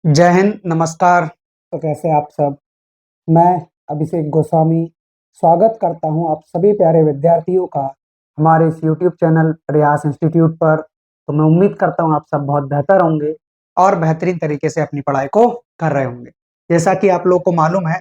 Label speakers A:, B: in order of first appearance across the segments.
A: जय हिंद, नमस्कार। तो कैसे आप सब। मैं अभिषेक गोस्वामी स्वागत करता हूं आप सभी प्यारे विद्यार्थियों का हमारे इस यूट्यूब चैनल प्रयास इंस्टीट्यूट पर। तो मैं उम्मीद करता हूं आप सब बहुत बेहतर होंगे और बेहतरीन तरीके से अपनी पढ़ाई को कर रहे होंगे। जैसा कि आप लोग को मालूम है,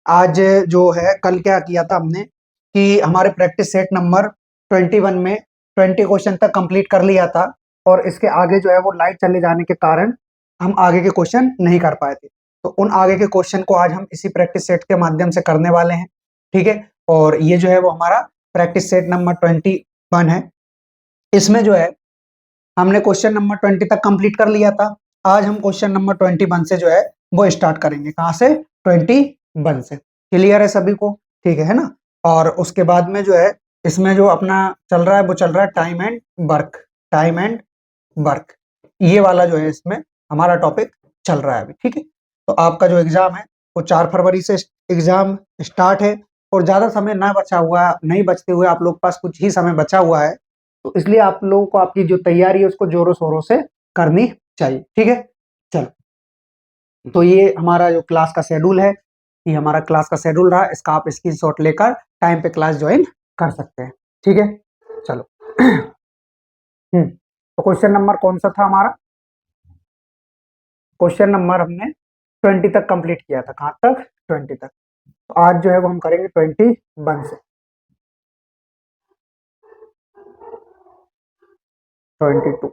A: आज जो है कल क्या किया था हमने कि हमारे प्रैक्टिस सेट नंबर 21 में 20 क्वेश्चन तक कंप्लीट कर लिया था और इसके आगे जो है वो लाइट चले जाने के कारण हम आगे के क्वेश्चन नहीं कर पाए थे। तो उन आगे के क्वेश्चन को आज हम इसी प्रैक्टिस सेट के माध्यम से करने वाले हैं। ठीक है, और ये जो है वो हमारा प्रैक्टिस सेट नंबर 21 है। इसमें जो है हमने क्वेश्चन नंबर 20 तक कंप्लीट कर लिया था। आज हम क्वेश्चन नंबर 21 से जो है वो स्टार्ट करेंगे। कहाँ से? 21 से। क्लियर है सभी को? ठीक है ना। और उसके बाद में जो है इसमें जो अपना चल रहा है वो चल रहा है time and work. Time and work, ये वाला जो है इसमें हमारा टॉपिक चल रहा है अभी। ठीक है, तो आपका जो एग्जाम है वो 4 फरवरी से एग्जाम स्टार्ट है और ज्यादा समय ना बचा हुआ नहीं बचते हुए आप लोग के पास कुछ ही समय बचा हुआ है। तो इसलिए आप लोगों को आपकी जो तैयारी है उसको जोरों शोरों से करनी चाहिए। ठीक है, चलो। तो ये हमारा जो क्लास का शेड्यूल है, ये हमारा क्लास का शेड्यूल रहा। इसका आप स्क्रीनशॉट लेकर टाइम पे क्लास ज्वाइन कर सकते हैं। ठीक है, चलो। तो क्वेश्चन नंबर कौन सा था हमारा? क्वेश्चन नंबर हमने 20 तक कंप्लीट किया था। कहाँ तक? 20 तक। तो आज जो है वो हम करेंगे 21 से। 22,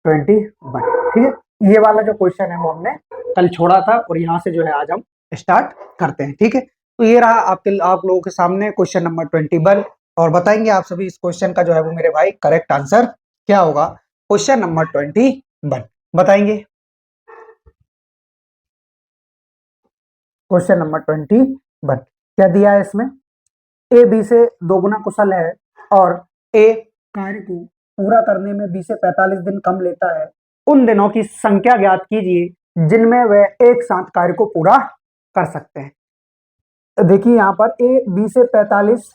A: 21। ठीक है, ये वाला जो क्वेश्चन है वो हमने कल छोड़ा था और यहाँ से जो है आज हम स्टार्ट करते हैं। ठीक है, तो ये रहा आप लोगों के सामने क्वेश्चन नंबर 21 और बताएंगे आप सभी इस क्वेश्चन का जो है वो मेरे भाई करेक्ट आंसर क्या होगा। क्वेश्चन नंबर 21 बताएंगे। क्वेश्चन नंबर 21 क्या दिया है इसमें? ए बी से दोगुना कुशल है और ए कार्य को पूरा करने में बी से 45 दिन कम लेता है। उन दिनों की संख्या ज्ञात कीजिए जिनमें वह एक साथ कार्य को पूरा कर सकते हैं। देखिए यहाँ पर ए बी से 45,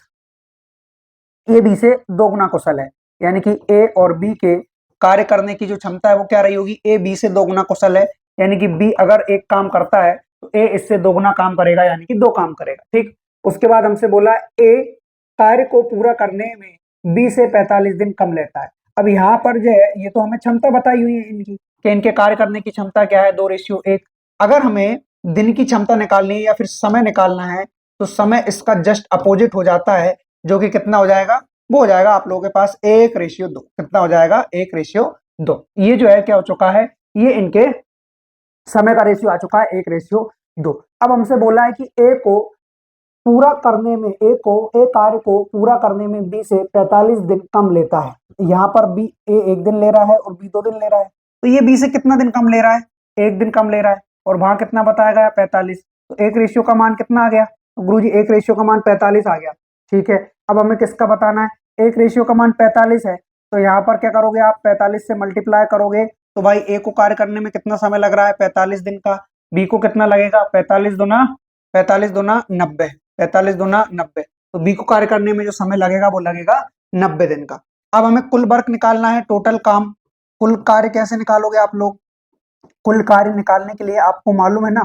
A: ए बी से दोगुना कुशल है, यानी कि ए और बी के कार्य करने की जो क्षमता है वो क्या रही होगी? ए बी से दोगुना कुशल है, यानी कि बी अगर एक काम करता है तो ए इससे दोगुना काम करेगा, यानी कि 2 काम करेगा। ठीक, उसके बाद हमसे बोला ए कार्य को पूरा करने में बी से 45 दिन कम लेता है। अब यहाँ पर जो है ये तो हमें क्षमता बताई हुई है इनकी कि इनके कार्य करने की क्षमता क्या है, 2:1। अगर हमें दिन की क्षमता निकालनी है या फिर समय निकालना है तो समय इसका जस्ट अपोजिट हो जाता है, जो कि कितना हो जाएगा? वो हो जाएगा आप लोगों के पास 1:2। कितना हो जाएगा? 1:2। ये जो है क्या हो चुका है? ये इनके समय का रेशियो आ चुका है 1:2। अब हमसे बोला है कि ए को पूरा करने में ए कार्य को पूरा करने में बी से 45 दिन कम लेता है। यहाँ पर बी ए 1 दिन ले रहा है और बी 2 दिन ले रहा है, तो ये बी से कितना दिन कम ले रहा है? 1 दिन कम ले रहा है और वहां कितना बताया गया? 45। तो 1 का मान कितना आ गया? तो गुरु जी 1 का मान 45 आ गया। ठीक है, अब हमें किसका बताना है? 1 का मान 45 है, तो यहाँ पर क्या करोगे आप? 45 से मल्टीप्लाई करोगे तो भाई ए को कार्य करने में कितना समय लग रहा है? 45 दिन का। बी को कितना लगेगा? 45 दूना 90। 45 दूना 90, तो बी को कार्य करने में जो समय लगेगा वो लगेगा 90 दिन का। अब हमें कुल वर्क निकालना है, टोटल काम। कुल कार्य कैसे निकालोगे आप लोग? कुल कार्य निकालने के लिए आपको मालूम है ना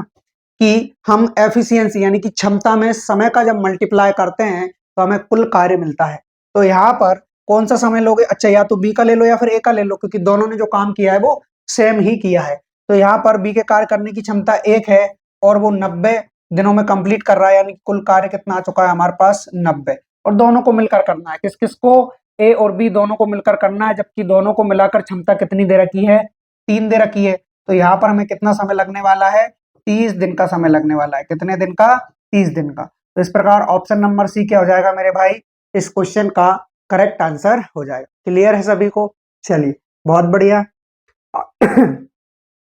A: कि हम एफिशिएंसी यानी कि क्षमता में समय का जब मल्टीप्लाई करते हैं तो हमें कुल कार्य मिलता है। तो यहाँ पर कौन सा समय लोगे? अच्छा, या तो बी का ले लो या फिर ए का ले लो, क्योंकि दोनों ने जो काम किया है वो सेम ही किया है। तो यहाँ पर बी के कार्य करने की क्षमता 1 है और वो 90 दिनों में कंप्लीट कर रहा है, यानी कुल कार्य कितना आ चुका है हमारे पास? 90। और दोनों को मिलकर करना है। किस किस को? ए और बी दोनों को मिलकर करना है, जबकि दोनों को मिलाकर क्षमता कितनी दे रखी है? 3 दे रखी है। तो यहाँ पर हमें कितना समय लगने वाला है? 30 दिन का समय लगने वाला है। कितने दिन का? 30 दिन का। तो इस प्रकार ऑप्शन नंबर सी क्या हो जाएगा मेरे भाई? इस क्वेश्चन का करेक्ट आंसर हो जाएगा। क्लियर है सभी को? चलिए, बहुत बढ़िया।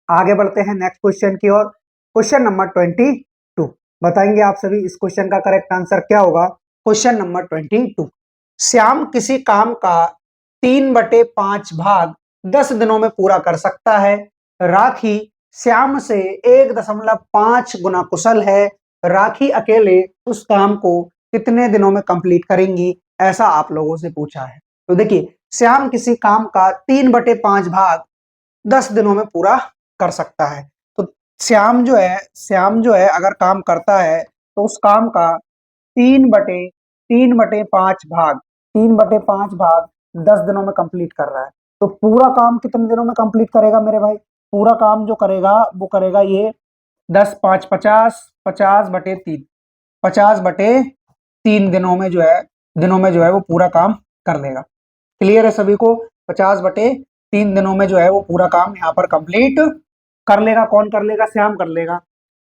A: आगे बढ़ते हैं नेक्स्ट क्वेश्चन की ओर। क्वेश्चन नंबर 22 बताएंगे आप सभी इस क्वेश्चन का करेक्ट आंसर क्या होगा। क्वेश्चन नंबर 22, श्याम किसी काम का 3/5 भाग 10 दिनों में पूरा कर सकता है। राखी श्याम से 1.5 गुना कुशल है। राखी अकेले उस काम को कितने दिनों में कंप्लीट करेंगी, ऐसा आप लोगों से पूछा है। तो देखिए, श्याम किसी काम का 3/5 भाग 10 दिनों में पूरा कर सकता है। तो श्याम जो है अगर काम करता है तो उस काम का 3/5 भाग 10 दिनों में कंप्लीट कर रहा है। तो पूरा काम कितने दिनों में कंप्लीट करेगा मेरे भाई? पूरा काम जो करेगा वो करेगा ये 10×5 = 50, 50/3, 50/3 दिनों में जो है वो पूरा काम कर लेगा। क्लियर है सभी को? 50/3 दिनों में जो है वो पूरा काम यहाँ पर कंप्लीट कर लेगा। कौन कर लेगा? श्याम कर लेगा।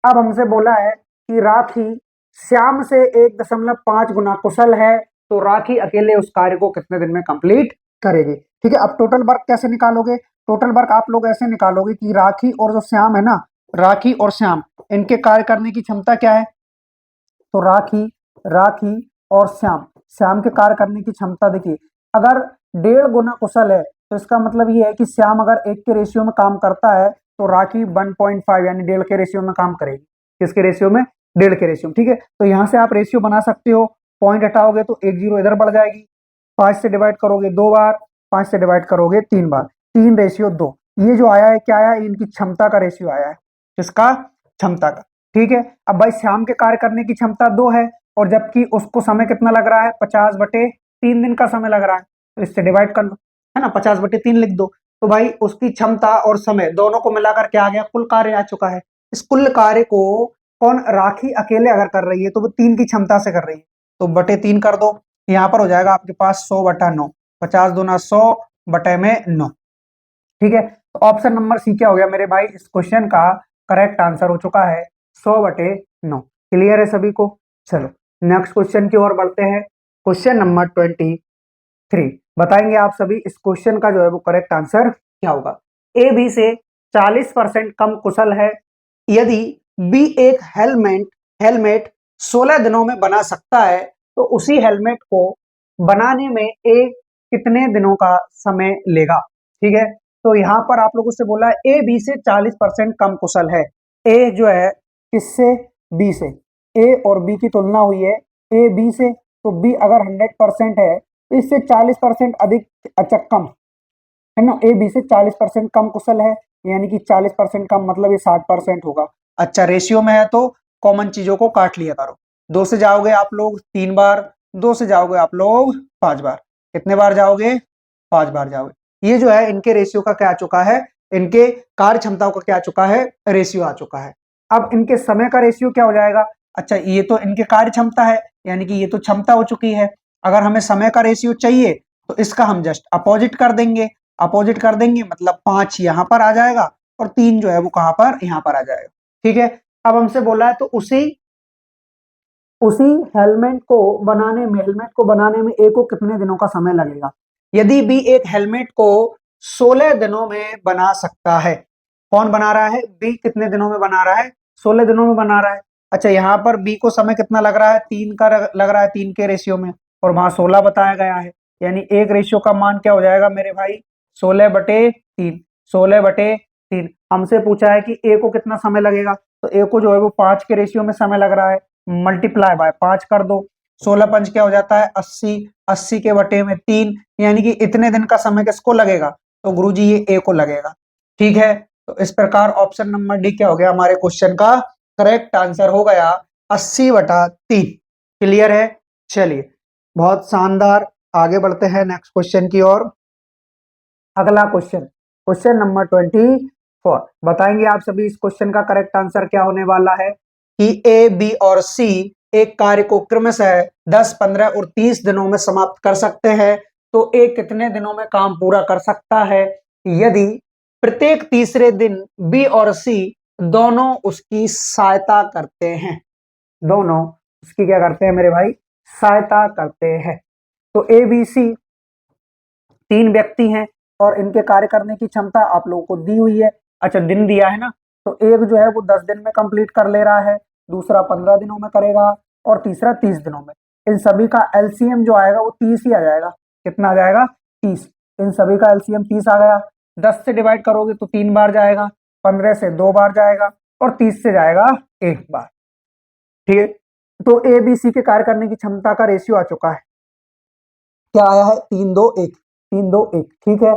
A: अब हमसे बोला है कि राखी श्याम से 1.5 गुना कुशल है, तो राखी अकेले उस कार्य को कितने दिन में कंप्लीट करेगी? ठीक है, अब टोटल वर्क कैसे निकालोगे? टोटल वर्क आप लोग ऐसे निकालोगे कि राखी और जो श्याम है ना, राखी और श्याम, इनके कार्य करने की क्षमता क्या है? तो राखी राखी और श्याम, श्याम के कार्य करने की क्षमता देखिए, अगर 1.5 गुना कुशल है तो इसका मतलब ये है कि श्याम अगर 1 के रेशियो में काम करता है तो राखी 1.5 यानी 1.5 के रेशियो में काम करेगी। किसके रेशियो में? 1.5 के रेशियो में। ठीक है, तो यहां से आप रेशियो बना सकते हो। पॉइंट हटाओगे तो 1 0 इधर बढ़ जाएगी। 5 से डिवाइड करोगे 2 बार, 5 से डिवाइड करोगे 3 बार, 3/2। ये जो आया है क्या आया है? इनकी क्षमता का रेशियो आया है। किसका? क्षमता का। ठीक है, अब भाई श्याम के कार्य करने की क्षमता 2 है और जबकि उसको समय कितना लग रहा है? 50/3 दिन का समय लग रहा है, तो इससे डिवाइड कर लो, है ना, 50/3 लिख दो। तो भाई उसकी क्षमता और समय दोनों को मिलाकर क्या आ गया? कुल कार्य आ चुका है। इस कुल कार्य को कौन? राखी अकेले अगर कर रही है तो वो 3 की क्षमता से कर रही है, तो /3 कर दो। यहाँ पर हो जाएगा आपके पास 100/9, 50 दूना 100/9। ठीक है, तो ऑप्शन नंबर सी क्या हो गया मेरे भाई? इस क्वेश्चन का करेक्ट आंसर हो चुका है 100/9। क्लियर है सभी को? चलो नेक्स्ट क्वेश्चन की ओर बढ़ते हैं। क्वेश्चन नंबर 23 बताएंगे आप सभी इस क्वेश्चन का जो है वो करेक्ट आंसर क्या होगा? ए बी से 40% कम कुशल है। यदि बी एक हेलमेट हेलमेट 16 दिनों में बना सकता है तो उसी हेलमेट को बनाने में ए कितने दिनों का समय लेगा? ठीक है, तो यहाँ पर आप लोगों से बोला है ए बी से 40% कम कुशल है। ए जो है किससे? बी से। ए और बी की तुलना हुई है ए बी से, तो बी अगर 100% है तो इससे 40% अधिक, अच्छा कम, है ना, ए बी से 40% कम कुशल है, यानी कि 40% कम मतलब ये 60% होगा। अच्छा रेशियो में है तो कॉमन चीजों को काट लिया करो। 2 से जाओगे आप लोग 3 बार, 2 से जाओगे आप लोग 5 बार, कितने बार जाओगे? 5 बार जाओगे। ये जो है इनके रेशियो का क्या आ चुका है? इनके कार्य क्षमताओं का क्या आ चुका है? रेशियो आ चुका है। अब इनके समय का रेशियो क्या हो जाएगा? अच्छा ये तो इनके कार्य क्षमता है, यानी कि ये तो क्षमता हो चुकी है। अगर हमें समय का रेशियो चाहिए तो इसका हम जस्ट अपोजिट कर देंगे। अपोजिट कर देंगे मतलब 5 यहां पर आ जाएगा और 3 जो है वो कहां पर? यहां पर आ जाएगा। ठीक है, अब हमसे बोला है तो उसी उसी हेलमेट को बनाने में ए को कितने दिनों का समय लगेगा? यदि बी एक हेलमेट को 16 दिनों में बना सकता है, कौन बना रहा है? बी कितने दिनों में बना रहा है? 16 दिनों में बना रहा है। अच्छा यहाँ पर बी को समय कितना लग रहा है? 3 का लग रहा है, 3 के रेशियो में, और वहां 16 बताया गया है, यानी एक रेशियो का मान क्या हो जाएगा मेरे भाई? 16/3। 16/3 हमसे पूछा है कि ए को कितना समय लगेगा, तो ए को जो है वो 5 के रेशियो में समय लग रहा है, मल्टीप्लाई बाय 5 कर दो। 16×5 क्या हो जाता है? 80। 80 के बटे में 3, यानी कि इतने दिन का समय किसको लगेगा? तो गुरुजी ये ए को लगेगा। ठीक है, तो इस प्रकार ऑप्शन नंबर डी क्या हो गया? हमारे क्वेश्चन का करेक्ट आंसर हो गया 80/3। क्लियर है? चलिए बहुत शानदार, आगे बढ़ते हैं नेक्स्ट क्वेश्चन की ओर। अगला क्वेश्चन, क्वेश्चन नंबर 24 बताएंगे आप सभी इस क्वेश्चन का करेक्ट आंसर क्या होने वाला है कि ए बी और सी एक कार्य को क्रमशः 10, 15 और 30 दिनों में समाप्त कर सकते हैं, तो ए कितने दिनों में काम पूरा कर सकता है यदि प्रत्येक तीसरे दिन बी और सी दोनों उसकी सहायता करते हैं? दोनों उसकी क्या करते हैं मेरे भाई? सहायता करते हैं। तो ए बी सी 3 व्यक्ति हैं और इनके कार्य करने की क्षमता आप लोगों को दी हुई है। अच्छा दिन दिया है ना, तो एक जो है वो 10 दिन में कंप्लीट कर ले रहा है, दूसरा 15 दिनों में करेगा और तीसरा 30 दिनों में। इन सभी का एलसीएम जो आएगा वो 30 ही आ जाएगा। कितना आ जाएगा? 30। इन सभी का एलसीएम 30 आ गया। 10 से डिवाइड करोगे तो 3 बार जाएगा, 15 से 2 बार जाएगा और 30 से जाएगा 1 बार। ठीक है, तो ए बी सी के कार्य करने की क्षमता का रेशियो आ चुका है, क्या आया है? 3-2-1, 3-2-1। ठीक है,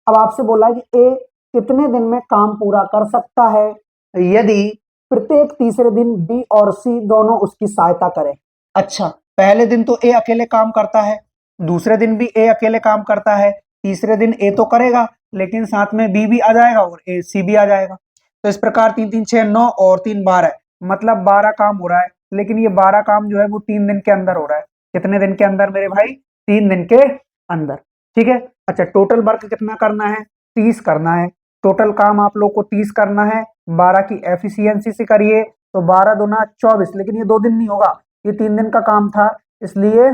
A: अब आपसे बोला कि ए कितने दिन में काम पूरा कर सकता है, यदि प्रत्येक तीसरे दिन बी और सी दोनों उसकी सहायता करें। अच्छा, पहले दिन तो ए अकेले काम करता है, दूसरे दिन भी ए अकेले काम करता है, तीसरे दिन ए तो करेगा लेकिन साथ में बी भी आ जाएगा और ए सी भी आ जाएगा। तो इस प्रकार 3 3 6 9 और 3 12, मतलब 12 काम हो रहा है, लेकिन ये 12 काम जो है वो 3 दिन के अंदर हो रहा है। कितने दिन के अंदर मेरे भाई? 3 दिन के अंदर। ठीक है। अच्छा, टोटल वर्क कितना करना है? 30 करना है। टोटल काम आप लोग को 30 करना है। 12 की एफिशिएंसी से करिए तो 12 दूना 24, लेकिन ये 2 दिन नहीं होगा, ये 3 दिन का काम था, इसलिए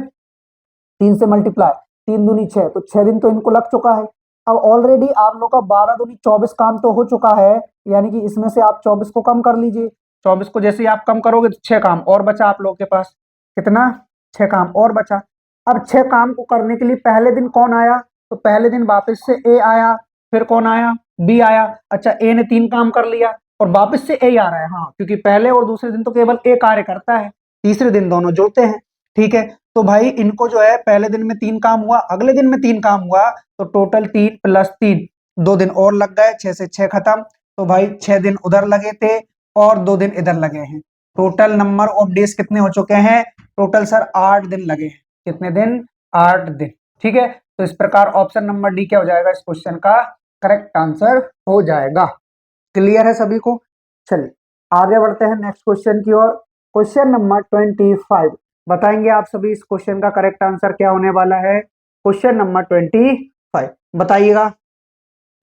A: 3 से मल्टीप्लाई, 3 दूनी 6, तो 6 दिन तो इनको लग चुका है। अब ऑलरेडी आप लोग का 12 दूनी 24 काम तो हो चुका है, यानी कि इसमें से आप 24 को कम कर लीजिए। 24 को जैसे ही आप कम करोगे तो 6 काम और बचा आप लोगों के पास। कितना? 6 काम और बचा। अब 6 काम को करने के लिए पहले दिन कौन आया? तो पहले दिन वापस से ए आया, फिर कौन आया? बी आया। अच्छा, ए ने 3 काम कर लिया और वापस से ए आ रहा है, हाँ, क्योंकि पहले और दूसरे दिन तो केवल ए कार्य करता है, तीसरे दिन दोनों जुड़ते हैं। ठीक है, तो भाई इनको जो है पहले दिन में 3 काम हुआ, अगले दिन में 3 काम हुआ, तो टोटल 3 + 3, 2 दिन और लग गए, 6 से 6 खत्म। तो भाई 6 दिन उधर लगे थे और 2 दिन इधर लगे हैं। टोटल नंबर ऑफ डेज कितने हो चुके हैं? टोटल सर 8 दिन लगे हैं। कितने दिन? 8 दिन। ठीक है, तो इस प्रकार ऑप्शन नंबर डी क्या हो जाएगा? इस क्वेश्चन का करेक्ट आंसर हो जाएगा। क्लियर है सभी को? चलिए आगे बढ़ते हैं नेक्स्ट क्वेश्चन की ओर। क्वेश्चन नंबर 25, बताएंगे आप सभी इस क्वेश्चन का करेक्ट आंसर क्या होने वाला है? क्वेश्चन नंबर 25 बताइएगा।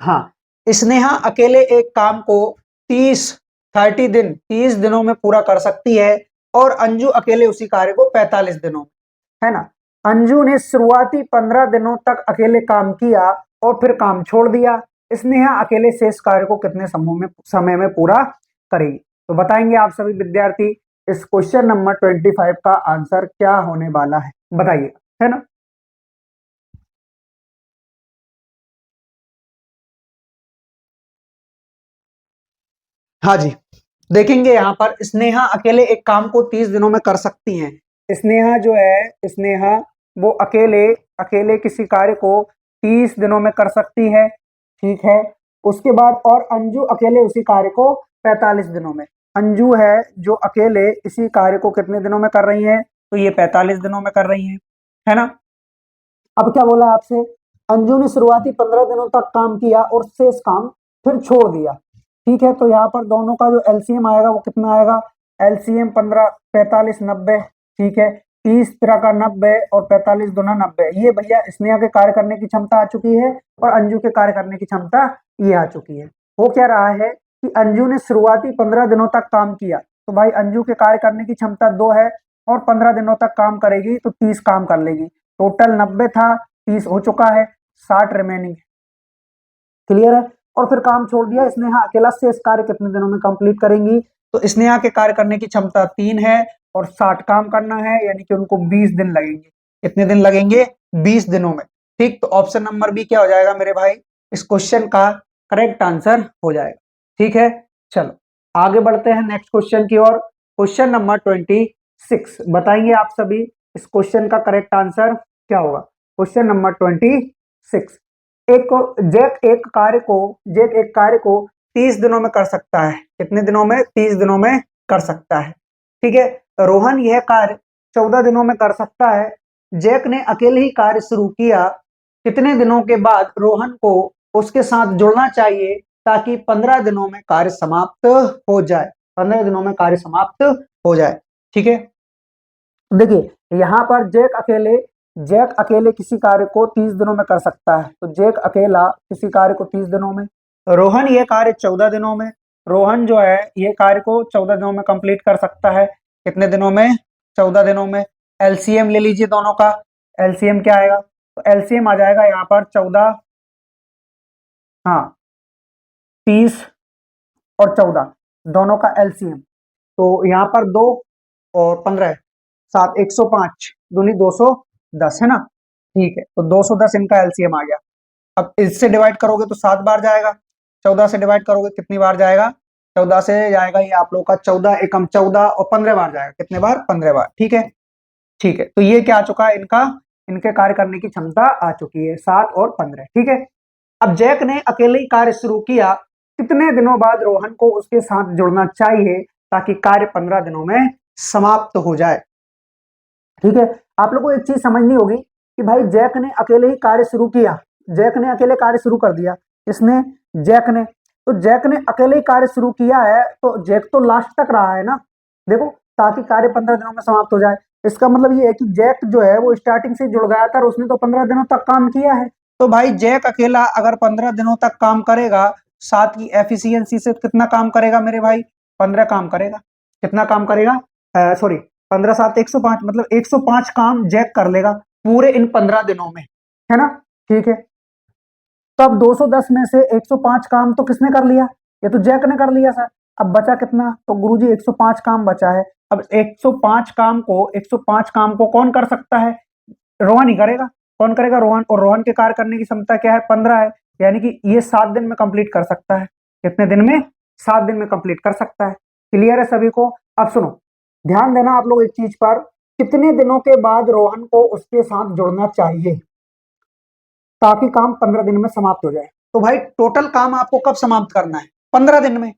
A: हाँ, स्नेहा अकेले एक काम को 30 दिनों में पूरा कर सकती है और अंजू अकेले उसी कार्य को 45 दिनों में, है ना। अंजू ने शुरुआती 15 दिनों तक अकेले काम किया और फिर काम छोड़ दिया। स्नेहा अकेले शेष कार्य को कितने समय में पूरा करेगी? तो बताएंगे आप सभी विद्यार्थी इस क्वेश्चन नंबर 25 का आंसर क्या होने वाला है, बताइए, है ना। हाँ जी, देखेंगे यहाँ पर स्नेहा अकेले एक काम को 30 दिनों में कर सकती हैं। स्नेहा जो है, स्नेहा वो अकेले अकेले किसी कार्य को 30 दिनों में कर सकती है। ठीक है, उसके बाद और अंजू अकेले उसी कार्य को 45 दिनों में। अंजू है जो अकेले इसी कार्य को कितने दिनों में कर रही है? तो ये 45 दिनों में कर रही है ना। अब क्या बोला आपसे? अंजू ने शुरुआती 15 दिनों तक काम किया और शेष काम फिर छोड़ दिया। ठीक है, तो यहाँ पर दोनों का जो एलसीएम आएगा वो कितना आएगा? एलसीएम 15 45 90। ठीक है, 30 तरह का 90 और 45 दूना 90। ये भैया स्नेहा के कार्य करने की क्षमता आ चुकी है और अंजू के कार्य करने की क्षमता ये आ चुकी है। वो क्या रहा है कि अंजू ने शुरुआती 15 दिनों तक काम किया, तो भाई अंजू के कार्य करने की क्षमता 2 है और 15 दिनों तक काम करेगी तो 30 काम कर लेगी। टोटल 90 था, 30 हो चुका है, 60 रिमेनिंग। क्लियर है? और फिर काम छोड़ दिया स्नेहा अकेला, शेष कार्य कितने दिनों में कंप्लीट करेंगी? तो स्नेहा के कार्य करने की क्षमता 3 है और 60 काम करना है, यानी कि उनको 20 दिन लगेंगे। कितने दिन लगेंगे? 20 दिनों में। ठीक, तो ऑप्शन नंबर बी क्या हो जाएगा मेरे भाई? इस क्वेश्चन का करेक्ट आंसर हो जाएगा। ठीक है, चलो आगे बढ़ते हैं नेक्स्ट क्वेश्चन की ओर। क्वेश्चन नंबर 26 बताएंगे आप सभी इस क्वेश्चन का करेक्ट आंसर क्या होगा? क्वेश्चन नंबर 26, एक जैक एक कार्य को 30 दिनों में कर सकता है। कितने दिनों में? 30 दिनों में कर सकता है। ठीक है, रोहन यह कार्य 14 दिनों में कर सकता है। जैक ने अकेले ही कार्य शुरू किया, कितने दिनों के बाद रोहन को उसके साथ जुड़ना चाहिए ताकि 15 दिनों में कार्य समाप्त हो जाए? 15 दिनों में कार्य समाप्त हो जाए। ठीक है, देखिए यहाँ पर जैक अकेले किसी कार्य को 30 दिनों में कर सकता है, तो जैक अकेला किसी कार्य को 30 दिनों में, रोहन ये कार्य 14 दिनों में, रोहन जो है ये कार्य को 14 दिनों में कंप्लीट कर सकता है। कितने दिनों में? 14 दिनों में। एलसीएम ले लीजिए दोनों का, एलसीएम क्या आएगा? तो एलसीएम आ जाएगा यहाँ पर 14, हाँ, 30 और 14 दोनों का एलसीएम, तो यहाँ पर 2 और 15 7 105 दूनी 210, है ना। ठीक है, तो 210 इनका एलसीएम आ गया। अब इससे डिवाइड करोगे तो 7 बार जाएगा, 14 से डिवाइड करोगे कितनी बार जाएगा? 14 से जाएगा ये आप लोग का 14 एकम 14 और 15 बार जाएगा। कितने बार? 15 बार। ठीक है, ठीक है, तो ये क्या आ चुका है? इनके कार्य करने की क्षमता आ चुकी है 7 और 15। ठीक है, अब जैक ने अकेले ही कार्य शुरू किया कितने दिनों बाद रोहन को उसके साथ जुड़ना चाहिए ताकि कार्य 15 दिनों में समाप्त हो जाए। ठीक है, आप लोगों को एक चीज समझनी होगी कि भाई जैक ने अकेले ही कार्य शुरू किया, जैक ने अकेले कार्य शुरू कर दिया, इसने जैक ने, तो जैक ने अकेले ही कार्य शुरू किया है तो जैक तो लास्ट तक रहा है ना, देखो, ताकि कार्य 15 दिनों में समाप्त हो जाए। इसका मतलब ये है कि जैक जो है वो स्टार्टिंग से जुड़ गया था और उसने तो 15 दिनों तक काम किया है। तो भाई जैक अकेला अगर 15 दिनों तक काम करेगा, साथ की एफिशिएंसी से कितना काम करेगा मेरे भाई, 15 काम करेगा। कितना काम करेगा, सॉरी 15 7 105, मतलब 105 काम जैक कर लेगा पूरे इन 15 दिनों में, है ना। ठीक है, तो अब 210 में से 105 काम तो किसने कर लिया, ये तो जैक ने कर लिया सर। अब बचा कितना, तो गुरुजी 105 काम बचा है। अब 105 काम को कौन कर सकता है, रोहन ही करेगा। कौन करेगा, रोहन। और रोहन के कार्य करने की क्षमता क्या है, 15 है, यानी कि ये 7 दिन में कंप्लीट कर सकता है। कितने दिन में, 7 दिन में कंप्लीट कर सकता है। क्लियर है सभी को। अब सुनो, ध्यान देना आप लोग एक चीज पर, कितने दिनों के बाद रोहन को उसके साथ जुड़ना चाहिए ताकि काम 15 दिन में समाप्त हो जाए। तो भाई टोटल काम आपको कब समाप्त करना है, 15 दिन में।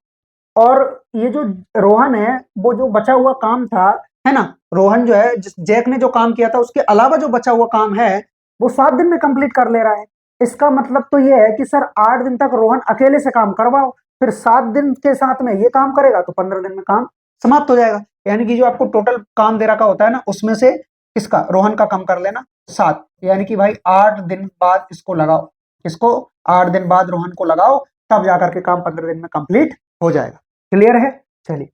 A: और ये जो रोहन है वो जो बचा हुआ काम था, है ना, रोहन जो है जैक ने जो काम किया था उसके अलावा जो बचा हुआ काम है वो 7 दिन में कंप्लीट कर ले रहा है। इसका मतलब तो ये है कि सर 8 दिन तक रोहन अकेले से काम करवाओ, फिर 7 दिन के साथ में ये काम करेगा तो 15 दिन में काम समाप्त हो जाएगा। यानी कि जो आपको टोटल काम दे रखा होता है ना, उसमें से किसका, रोहन का कम कर लेना 7, यानी कि भाई 8 दिन बाद इसको लगाओ, इसको 8 दिन बाद रोहन को लगाओ, तब जाकर के काम 15 दिन में कंप्लीट हो जाएगा। क्लियर है। चलिए,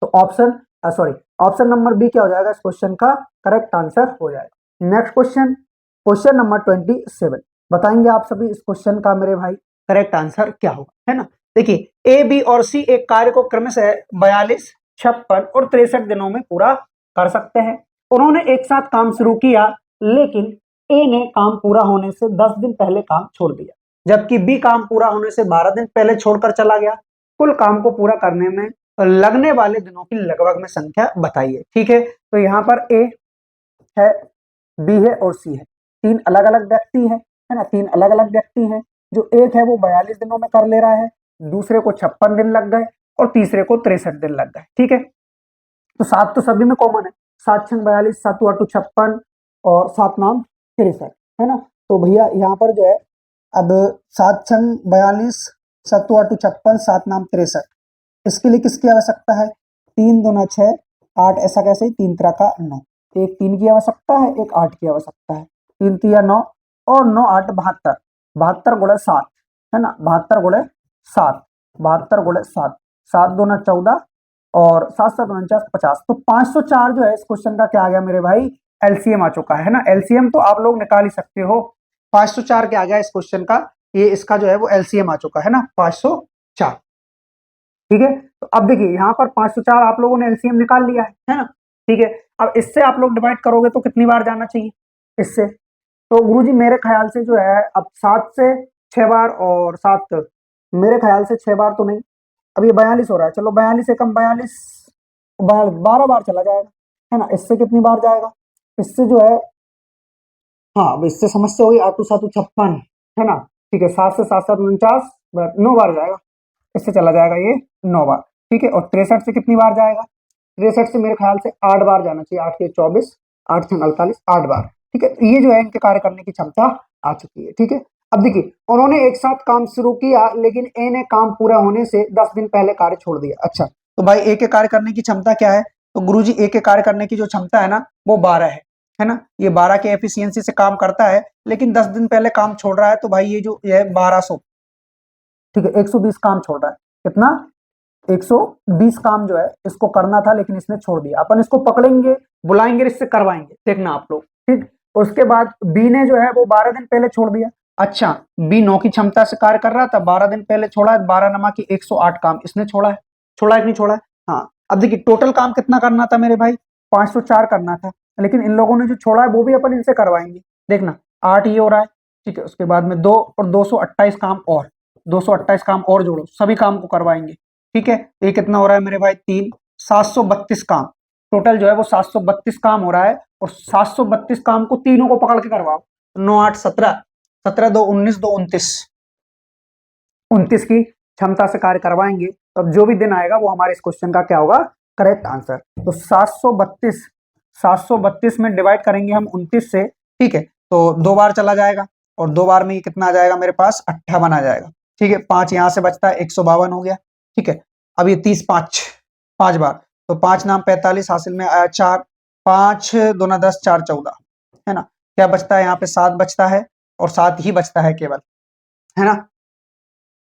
A: तो option sorry option number B क्या हो जाएगा, इस क्वेश्चन का करेक्ट आंसर हो जाएगा। नेक्स्ट क्वेश्चन, क्वेश्चन नंबर 27, बताएंगे आप सभी इस क्वेश्चन का मेरे भाई करेक्ट आंसर क्या होगा, है ना। देखिए, ए बी और सी एक कार्य को क्रमशः 42 56 और 63 दिनों में पूरा कर सकते हैं। उन्होंने एक साथ काम शुरू किया, लेकिन ए ने काम पूरा होने से 10 दिन पहले काम छोड़ दिया, जबकि बी काम पूरा होने से 12 दिन पहले छोड़कर चला गया। कुल काम को पूरा करने में लगने वाले दिनों की लगभग में संख्या बताइए। ठीक है, तो यहाँ पर ए है, बी है और सी है, तीन अलग अलग व्यक्ति है ना, तीन अलग अलग व्यक्ति हैं। जो एक है वो 42 दिनों में कर ले रहा है, दूसरे को 56 दिन लग गए और तीसरे को 63 दिन लग गए। ठीक है, तो 7 तो सभी में कॉमन है, 7 6 42, 7 8 56 और 7 नाम 63, है ना। तो भैया यहाँ पर जो है अब 7 6 42, 7 8 56, 7 नाम 63, इसके लिए किसकी आवश्यकता है, 3 दूना 6 8, ऐसा कैसे ही 3 तरह का 9, एक 3 की आवश्यकता है, एक 8 की आवश्यकता है, 3 तिया 9 और 9 8 72, 72 गुणे 7, है ना, 72 गुणे 7, 72 गुणे 7, 7 दूना 14 और 7 7 49 50, तो 504 जो है इस क्वेश्चन का क्या आ गया मेरे भाई, एलसीएम आ चुका है ना। एलसीएम तो आप लोग निकाल ही सकते हो, 504 क्या आ गया इस क्वेश्चन का, ये इसका जो है वो एलसीएम आ चुका है ना, 504। ठीक है, तो अब देखिए यहाँ पर 504 आप लोगों ने एलसीएम निकाल लिया है ना। ठीक है, अब इससे आप लोग डिवाइड करोगे तो कितनी बार जाना चाहिए इससे, तो गुरुजी मेरे ख्याल से जो है अब 7 से 6 बार और 7, मेरे ख्याल से 6 बार तो नहीं, अब ये 42 हो रहा है, चलो 42 एकम 42, 12 बार चला जाएगा, है ना। इससे कितनी बार जाएगा, इससे जो है, हाँ अब इससे समस्या होगी, 8 7 56, है ना। ठीक है, 7 से 7 7 49, 9 बार जाएगा, इससे चला जाएगा ये 9 बार। ठीक है, और 63 से कितनी बार जाएगा, 63 से मेरे ख्याल से 8 बार जाना चाहिए, 8 के 24, 8 6 48, 8 बार। ठीक है, ये जो है इनके कार्य करने की क्षमता आ चुकी है। ठीक है, अब देखिए उन्होंने एक साथ काम शुरू किया, लेकिन ए ने काम पूरा होने से 10 दिन पहले कार्य छोड़ दिया। अच्छा, तो भाई ए के कार्य करने की क्षमता क्या है, तो गुरुजी ए के कार्य करने की जो क्षमता है ना वो 12 है ना, ये 12 के एफिशिएंसी से काम करता है, लेकिन 10 दिन पहले काम छोड़ रहा है, तो भाई ये जो ये 1200, ठीक है, 120 काम छोड़ रहा है, कितना, 120 काम जो है इसको करना था लेकिन इसने छोड़ दिया। अपन इसको पकड़ेंगे, बुलाएंगे, इससे करवाएंगे, देखना आप लोग। ठीक, उसके बाद बी ने जो है वो 12 दिन पहले छोड़ दिया। अच्छा, बी 9 की क्षमता से कार्य कर रहा था, 12 दिन पहले छोड़ा है, 12 नमा की 108 काम इसने छोड़ा है, छोड़ा है कि नहीं छोड़ा है। हाँ, अब देखिए टोटल काम कितना करना था मेरे भाई, 504 करना था, लेकिन इन लोगों ने जो छोड़ा है वो भी अपन इनसे करवाएंगे, देखना 8 ये हो रहा है। ठीक है, उसके बाद में 2 और 228 काम और 228 काम और जोड़ो, सभी काम को करवाएंगे। ठीक है, ये कितना हो रहा है मेरे भाई, 3, 732 काम, टोटल जो है वो 732 काम हो रहा है, और 732 काम को तीनों को पकड़ के करवाओ, 9 8 17, 17 2 19, 2 29, 29 की क्षमता से कार्य करवाएंगे, तो अब जो भी दिन आएगा वो हमारे इस क्वेश्चन का क्या होगा, करेक्ट आंसर। तो 732 में डिवाइड करेंगे हम 29 से, ठीक है, तो 2 बार चला जाएगा और 2 बार में ये कितना आ जाएगा मेरे पास, 58 आ जाएगा, ठीक है। 5 यहाँ से बचता है, 152 हो गया, ठीक है। अब ये 30 5 बार, तो 5 नाम 45 हासिल में आया 4, 5 दूना 10, 4 14, है ना। क्या बचता है यहाँ पे, 7 बचता है, और 7 ही बचता है केवल, है ना।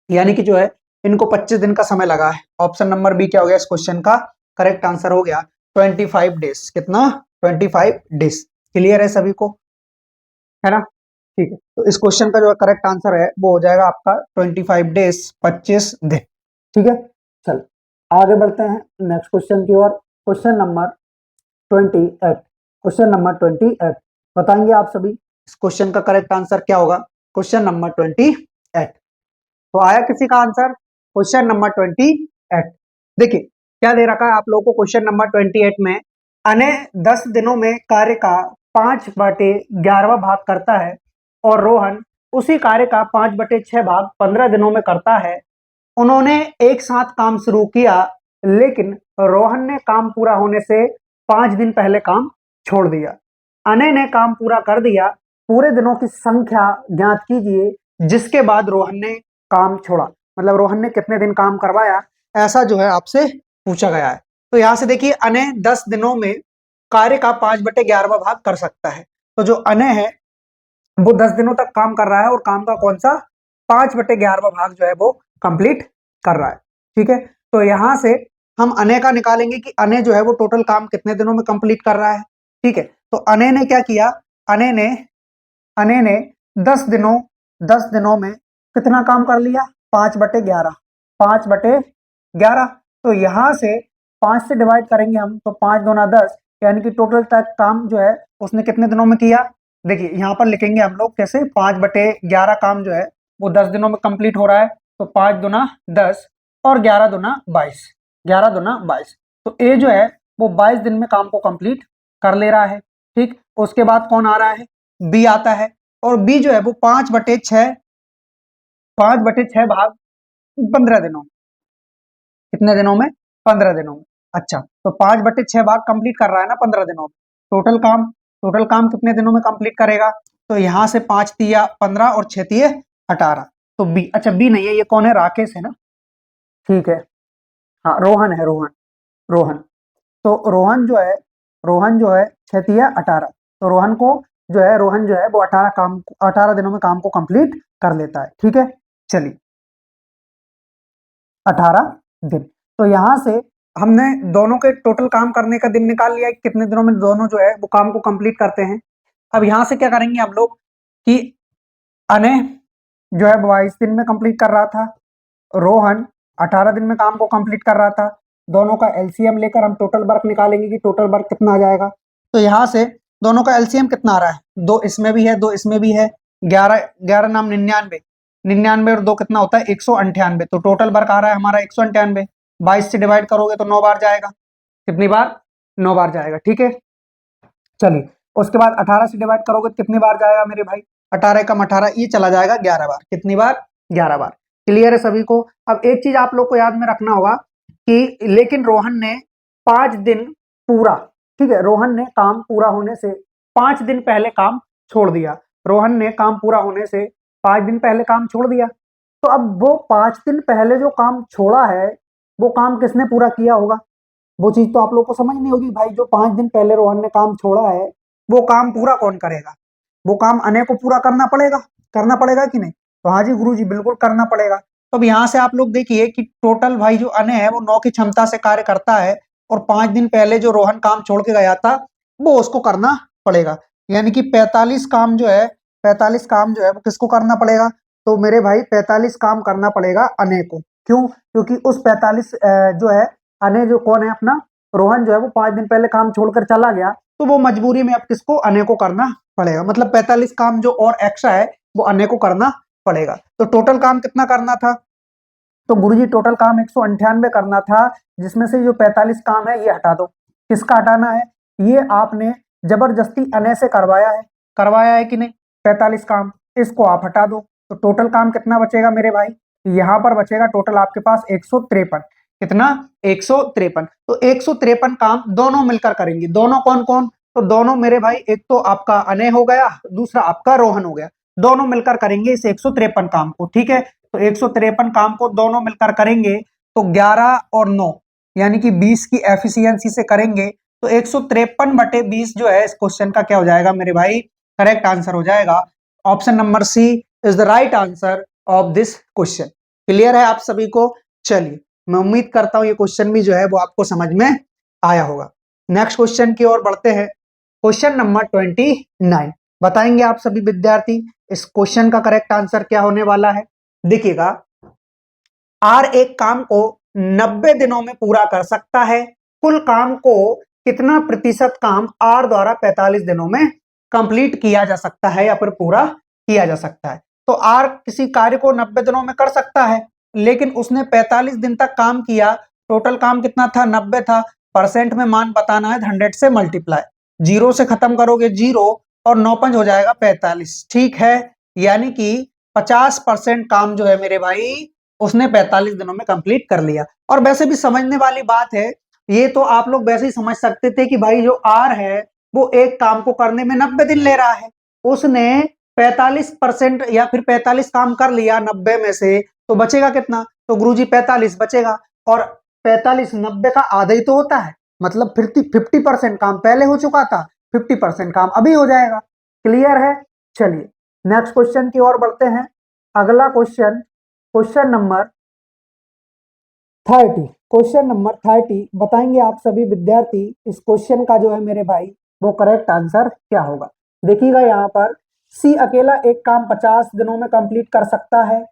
A: यानी कि जो है इनको 25 दिन का समय लगा है। ऑप्शन नंबर बी क्या हो गया इस क्वेश्चन का करेक्ट आंसर हो गया 25 डेज। कितना, 25 डेज। क्लियर है सभी को, है ना, ठीक है। तो इस क्वेश्चन का जो करेक्ट आंसर है वो हो जाएगा आपका 25 डेज, 25 दिन, ठीक है। चल आगे बढ़ते हैं नेक्स्ट क्वेश्चन की ओर। क्वेश्चन नंबर 28, क्वेश्चन नंबर 28 बताएंगे आप सभी इस क्वेश्चन का करेक्ट आंसर क्या होगा। क्वेश्चन नंबर 28, तो आया किसी का आंसर, क्वेश्चन नंबर 28। देखिए क्या दे रखा है आप लोगों को क्वेश्चन नंबर 28 में, अने 10 दिनों में कार्य का 5/11 भाग करता है और रोहन उसी कार्य का 5/6 भाग 15 दिनों में करता है। उन्होंने एक साथ काम शुरू किया, लेकिन रोहन ने काम पूरा होने से 5 दिन पहले काम छोड़ दिया। अने ने काम पूरा कर दिया, पूरे दिनों की संख्या ज्ञात कीजिए जिसके बाद रोहन ने काम छोड़ा। मतलब रोहन ने कितने दिन काम करवाया, ऐसा जो है आपसे पूछा गया है। तो यहां से देखिए अने 10 दिनों में कार्य का 5/11 भाग कर सकता है। तो जो अने है वो 10 दिनों तक काम कर रहा है और काम का कौन सा 5/11 भाग जो है वो कंप्लीट कर रहा है, ठीक है। तो यहां से हम अने का निकालेंगे कि अने जो है वो टोटल काम कितने दिनों में कंप्लीट कर रहा है, ठीक है। तो अने ने क्या किया, अने ने 10 दिनों में कितना काम कर लिया, 5/11, 5/11। तो यहां से 5 से डिवाइड करेंगे हम, तो 5 दूना 10, यानी कि टोटल तक काम जो है उसने कितने दिनों में किया। देखिए यहाँ पर लिखेंगे हम लोग कैसे, 5/11 काम जो है वो 10 दिनों में कंप्लीट हो रहा है। तो 5 दूना 10 और 11 दूना 22, 11 दूना 22, तो ए जो है वो 22 दिन में काम को कंप्लीट कर ले रहा है, ठीक। उसके बाद कौन आ रहा है, बी आता है, और बी जो है वो 5/6 भाग 15 दिनों, कितने दिनों में, 15 दिनों में। अच्छा, तो 5/6 भाग कंप्लीट कर रहा है ना 15 दिनों में। टोटल काम कितने दिनों में कंप्लीट करेगा, तो यहां से 5 तिया 15 और 6 तिये 18, तो बी, अच्छा बी नहीं है, ये कौन है, राकेश है ना, ठीक है। हाँ रोहन है, रोहन। तो रोहन जो है 6 तिया 18, तो रोहन जो है वो 18 दिनों में काम को कंप्लीट कर लेता है, ठीक है। चलिए 18 दिन। तो यहां से हमने दोनों के टोटल काम करने का दिन निकाल लिया कि कितने दिनों में दोनों जो है वो काम को कंप्लीट करते हैं। अब यहां से क्या करेंगे हम लोग कि अने जो है 22 दिन में कंप्लीट कर रहा था, रोहन 18 दिन में काम को कंप्लीट कर रहा था। दोनों का एलसीएम लेकर हम टोटल वर्क निकालेंगे कि टोटल वर्क कितना आ जाएगा। तो यहाँ से दोनों का एलसीएम कितना आ रहा है, 2 इसमें भी है 2 इसमें भी है, 11 11 नाम 99, 99 और 2 कितना होता है 198, तो टोटल वर्क आ रहा है हमारा 198। 22 से डिवाइड करोगे तो 9 बार जाएगा, कितनी बार, 9 बार जाएगा, ठीक है। चलिए उसके बाद 18 से डिवाइड करोगे तो कितनी बार जाएगा मेरे भाई, 18 कम 18, ये चला जाएगा 11 बार, कितनी बार, 11 बार। क्लियर है सभी को। अब एक चीज आप लोग को याद में रखना होगा कि लेकिन रोहन ने 5 दिन पूरा, ठीक है, रोहन ने काम पूरा होने से 5 दिन पहले काम छोड़ दिया। रोहन ने काम पूरा होने से 5 दिन पहले काम छोड़ दिया। तो अब वो 5 दिन पहले जो काम छोड़ा है वो काम किसने पूरा किया होगा, वो चीज तो आप लोग को समझ नहीं होगी भाई। जो 5 दिन पहले रोहन ने काम छोड़ा है वो काम पूरा कौन करेगा, वो काम अने को पूरा करना पड़ेगा कि नहीं। तो हाँ जी गुरु जी बिल्कुल करना पड़ेगा। तो अब यहाँ से आप लोग देखिए कि टोटल भाई जो अने है वो 9 की क्षमता से कार्य करता है, और 5 दिन पहले जो रोहन काम छोड़ के गया था वो उसको करना पड़ेगा। यानी कि 45 काम जो है वो किसको करना पड़ेगा, तो मेरे भाई 45 काम करना पड़ेगा अने को। क्यों, क्योंकि उस 45 जो है अने जो कौन है अपना रोहन जो है वो 5 दिन पहले काम छोड़कर चला गया, तो वो मजबूरी में अब किसको अने को करना पड़ेगा। मतलब 45 काम जो और एक्स्ट्रा है वो अने को करना पड़ेगा। तो टोटल काम कितना करना था, तो गुरुजी टोटल काम 198 करना था, जिसमें से जो 45 काम है ये हटा दो। किसका हटाना है, ये आपने जबरदस्ती अने से करवाया है कि नहीं, 45 काम, इसको आप हटा दो। तो टोटल काम कितना बचेगा मेरे भाई, यहां पर बचेगा टोटल आपके पास 153। कितना? 153। तो 153 काम दोनों मिलकर करेंगे। दोनों कौन कौन? तो दोनों मेरे भाई, एक तो आपका अनय हो गया, दूसरा आपका रोहन हो गया। दोनों मिलकर करेंगे इस 153 काम को। ठीक है, तो 153 काम को दोनों मिलकर करेंगे तो 11 और 9 यानी कि 20 की एफिशिएंसी से करेंगे। तो 153/20 जो है इस क्वेश्चन का क्या हो जाएगा मेरे भाई? करेक्ट आंसर हो जाएगा। Option number C is the right answer of this question. Clear है आप सभी को? चलिए, मैं उम्मीद करता हूं ये क्वेश्चन भी जो है वो आपको समझ में आया होगा। नेक्स्ट क्वेश्चन की ओर बढ़ते हैं। क्वेश्चन नंबर 29 बताएंगे आप सभी विद्यार्थी इस क्वेश्चन का करेक्ट आंसर क्या होने वाला है। देखिएगा, आर एक काम को 90 दिनों में पूरा कर सकता है। कुल काम को कितना प्रतिशत काम आर द्वारा 45 दिनों में कंप्लीट किया जा सकता है या फिर पूरा किया जा सकता है? तो आर किसी कार्य को 90 दिनों में कर सकता है, लेकिन उसने 45 दिन तक काम किया। टोटल काम कितना था? 90 था। परसेंट में मान बताना है, 100 से मल्टीप्लाई। जीरो से खत्म करोगे 0 और 9 पंच हो जाएगा 45। ठीक है, यानी कि 50% काम जो है मेरे भाई उसने 45 दिनों में कंप्लीट कर लिया। और वैसे भी समझने वाली बात है, ये तो आप लोग वैसे ही समझ सकते थे कि भाई जो आर है वो एक काम को करने में 90 दिन ले रहा है, उसने 45% या फिर 45 काम कर लिया 90 में से, तो बचेगा कितना? तो गुरुजी 45 बचेगा। और 45 90 का आधा ही तो होता है, मतलब 50% काम पहले हो चुका था, 50% काम अभी हो जाएगा। क्लियर है? चलिए नेक्स्ट क्वेश्चन की ओर बढ़ते हैं। अगला question, question number 30। Question number 30 बताएंगे आप सभी विद्यार्थी इस क्वेश्चन का जो है मेरे भाई वो करेक्ट आंसर क्या होगा। देखिएगा, यहाँ पर सी अकेला एक काम 50 दिनों में कंप्लीट कर सकता है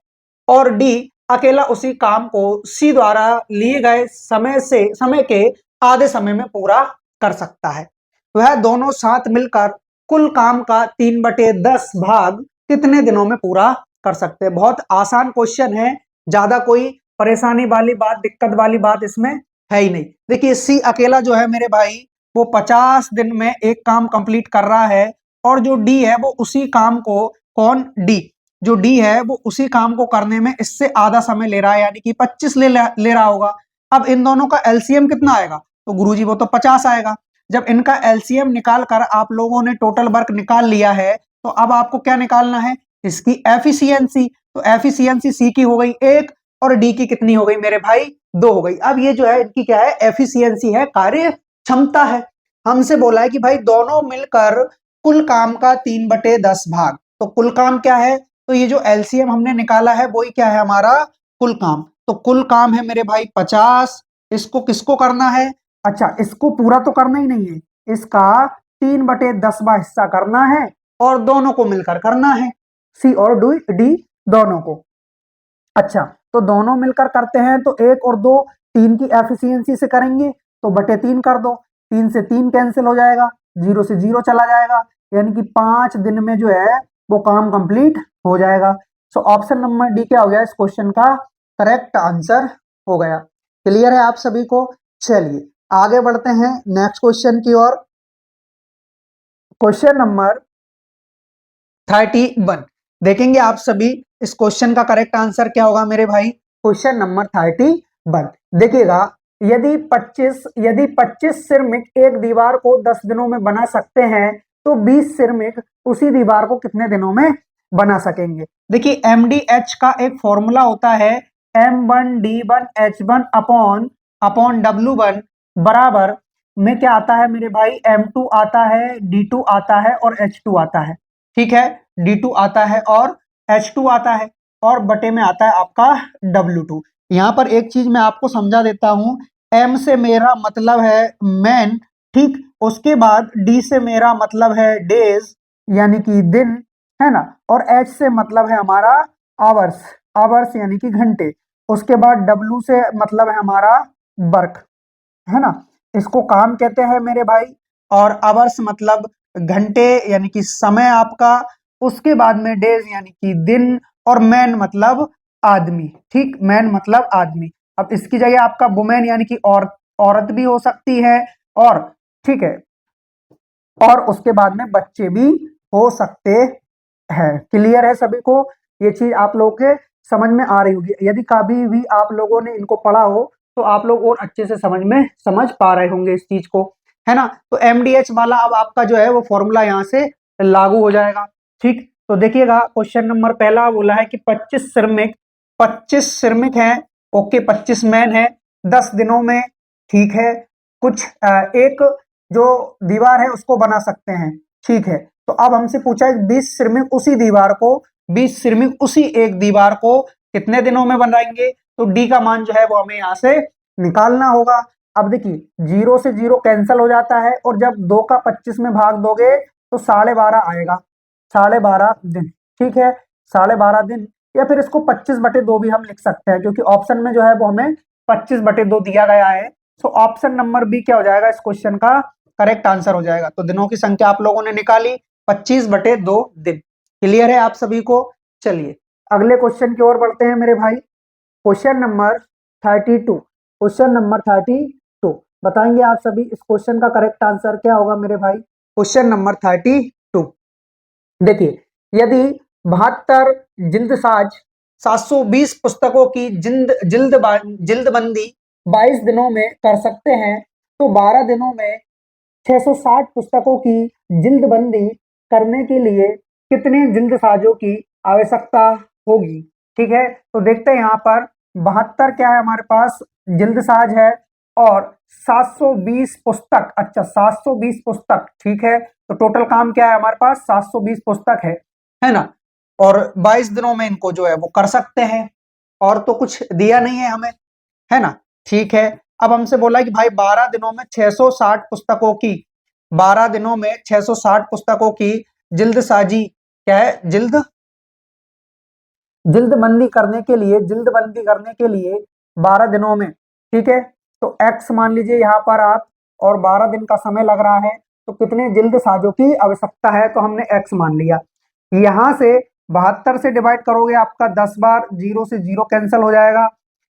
A: और डी अकेला उसी काम को सी द्वारा लिए गए समय के आधे समय में पूरा कर सकता है। वह दोनों साथ मिलकर कुल काम का 3/10 भाग कितने दिनों में पूरा कर सकते हैं? बहुत आसान क्वेश्चन है, ज्यादा कोई परेशानी वाली बात, दिक्कत वाली बात इसमें है ही नहीं। देखिए, सी अकेला जो है मेरे भाई वो 50 दिन में एक काम कंप्लीट कर रहा है, और जो डी है वो उसी काम को, कौन? डी। जो डी है वो उसी काम को करने में इससे आधा समय ले रहा है, यानी कि 25 ले रहा होगा। अब इन दोनों का एलसीएम कितना आएगा? तो गुरुजी वो तो 50 आएगा। जब इनका एलसीएम निकाल कर आप लोगों ने टोटल वर्क निकाल लिया है, तो अब आपको क्या निकालना है? इसकी एफिशिएंसी। तो एफिशिएंसी सी की हो गई 1 और डी की कितनी हो गई मेरे भाई? 2 हो गई। अब ये जो है इनकी क्या है? एफिशिएंसी है, कार्य क्षमता है। हमसे बोला है कि भाई दोनों मिलकर कुल काम का 3/10 भाग। तो कुल काम क्या है? तो ये जो एलसीएम हमने निकाला है वही क्या है? हमारा कुल काम। तो कुल काम है मेरे भाई 50। इसको किसको करना है? अच्छा, इसको पूरा तो करना ही नहीं है, इसका 3/10वां हिस्सा करना है और दोनों को मिलकर करना है, सी और डी दोनों को। अच्छा, तो दोनों मिलकर करते हैं तो 1 और 2 3 की एफिशिएंसी से करेंगे, तो बटे 3 कर दो। 3 से 3 कैंसिल हो जाएगा, 0 से 0 चला जाएगा, यानी कि 5 दिन में जो है वो काम कंप्लीट हो जाएगा। सो ऑप्शन नंबर डी क्या हो गया इस क्वेश्चन का करेक्ट आंसर हो गया। क्लियर है आप सभी को? चलिए आगे बढ़ते हैं नेक्स्ट क्वेश्चन की ओर। क्वेश्चन नंबर 31 देखेंगे आप सभी इस क्वेश्चन का करेक्ट आंसर क्या होगा मेरे भाई। क्वेश्चन नंबर 31 देखिएगा, यदि 25 श्रमिक एक दीवार को 10 दिनों में बना सकते हैं, तो 20 श्रमिक उसी दीवार को कितने दिनों में बना सकेंगे? देखिए, MDH का एक फॉर्मूला होता है, M1D1H1 अपॉन W1 बराबर में क्या आता है मेरे भाई? M2 आता है, D2 आता है और H2 आता है। ठीक है, D2 आता है और H2 आता है, और बटे में आता है आपका W2। यहाँ पर एक चीज मैं आपको समझा देता हूं, M से मेरा मतलब है मैन, ठीक, उसके बाद D से मेरा मतलब है डेज यानी कि दिन, है ना, और H से मतलब है हमारा आवर्स, आवर्स यानी कि घंटे, उसके बाद W से मतलब है हमारा वर्क, है ना, इसको काम कहते हैं मेरे भाई, और आवर्स मतलब घंटे यानी कि समय आपका, उसके बाद में डेज यानी कि दिन, और मैन मतलब आदमी। ठीक, मैन मतलब आदमी। अब इसकी जगह आपका वुमेन यानी कि औरत भी हो सकती है, और ठीक है, और उसके बाद में बच्चे भी हो सकते हैं। क्लियर है सभी को? ये चीज आप लोगों के समझ में आ रही होगी। यदि कभी भी आप लोगों ने इनको पढ़ा हो तो आप लोग और अच्छे से समझ पा रहे होंगे इस चीज को, है ना। तो एमडीएच वाला अब आपका जो है वो फॉर्मूला यहाँ से लागू हो जाएगा। ठीक, तो देखिएगा क्वेश्चन नंबर पहला बोला है कि 25 श्रमिक हैं, ओके, 25 मैन है 10 दिनों में, ठीक है। कुछ एक जो दीवार है उसको बना सकते हैं, ठीक है। तो अब हमसे पूछा है 20 श्रमिक उसी एक दीवार को कितने दिनों में बनाएंगे, तो डी का मान जो है वो हमें यहाँ से निकालना होगा। अब देखिए 0 से 0 कैंसिल हो जाता है और जब 2 का 25 में भाग दोगे तो 12.5 आएगा, 12.5 दिन, ठीक है। 12.5 दिन, या फिर इसको 25/2 भी हम लिख सकते हैं क्योंकि ऑप्शन में जो है वो हमें 25/2 दिया गया है। तो ऑप्शन नंबर बी क्या हो जाएगा इस क्वेश्चन का करेक्ट आंसर हो जाएगा। तो दिनों की संख्या आप लोगों ने निकाली 25/2 दिन। क्लियर है आप सभी को। चलिए अगले क्वेश्चन की ओर बढ़ते हैं मेरे भाई। क्वेश्चन नंबर 32, क्वेश्चन नंबर 32 बताएंगे आप सभी इस क्वेश्चन का करेक्ट आंसर क्या होगा मेरे भाई। क्वेश्चन नंबर 32, देखिए यदि 72 जिल्दसाज 720 पुस्तकों की जिल्दबंदी 22 दिनों में कर सकते हैं तो 12 दिनों में 660 पुस्तकों की जिल्दबंदी करने के लिए कितने जिल्दसाजों की आवश्यकता होगी, ठीक है। तो देखते हैं यहाँ पर 72 क्या है हमारे पास जिल्दसाज है और 720 पुस्तक, अच्छा 720 पुस्तक, ठीक है। तो टोटल काम क्या है हमारे पास 720 पुस्तक है ना। और 22 दिनों में इनको जो है वो कर सकते हैं, और तो कुछ दिया नहीं है हमें, है ना। ठीक है, अब हमसे बोला है कि भाई 12 दिनों में 660 पुस्तकों की 12 दिनों में 660 पुस्तकों की जिल्दसाजी क्या है जिल्दबंदी करने के लिए 12 दिनों में, ठीक है। तो x मान लीजिए यहाँ पर आप, और 12 दिन का समय लग रहा है, तो कितने जिल्दसाजों की आवश्यकता है, तो हमने x मान लिया। यहाँ से 72 से डिवाइड करोगे आपका 10 बार, 0 से 0 कैंसिल हो जाएगा,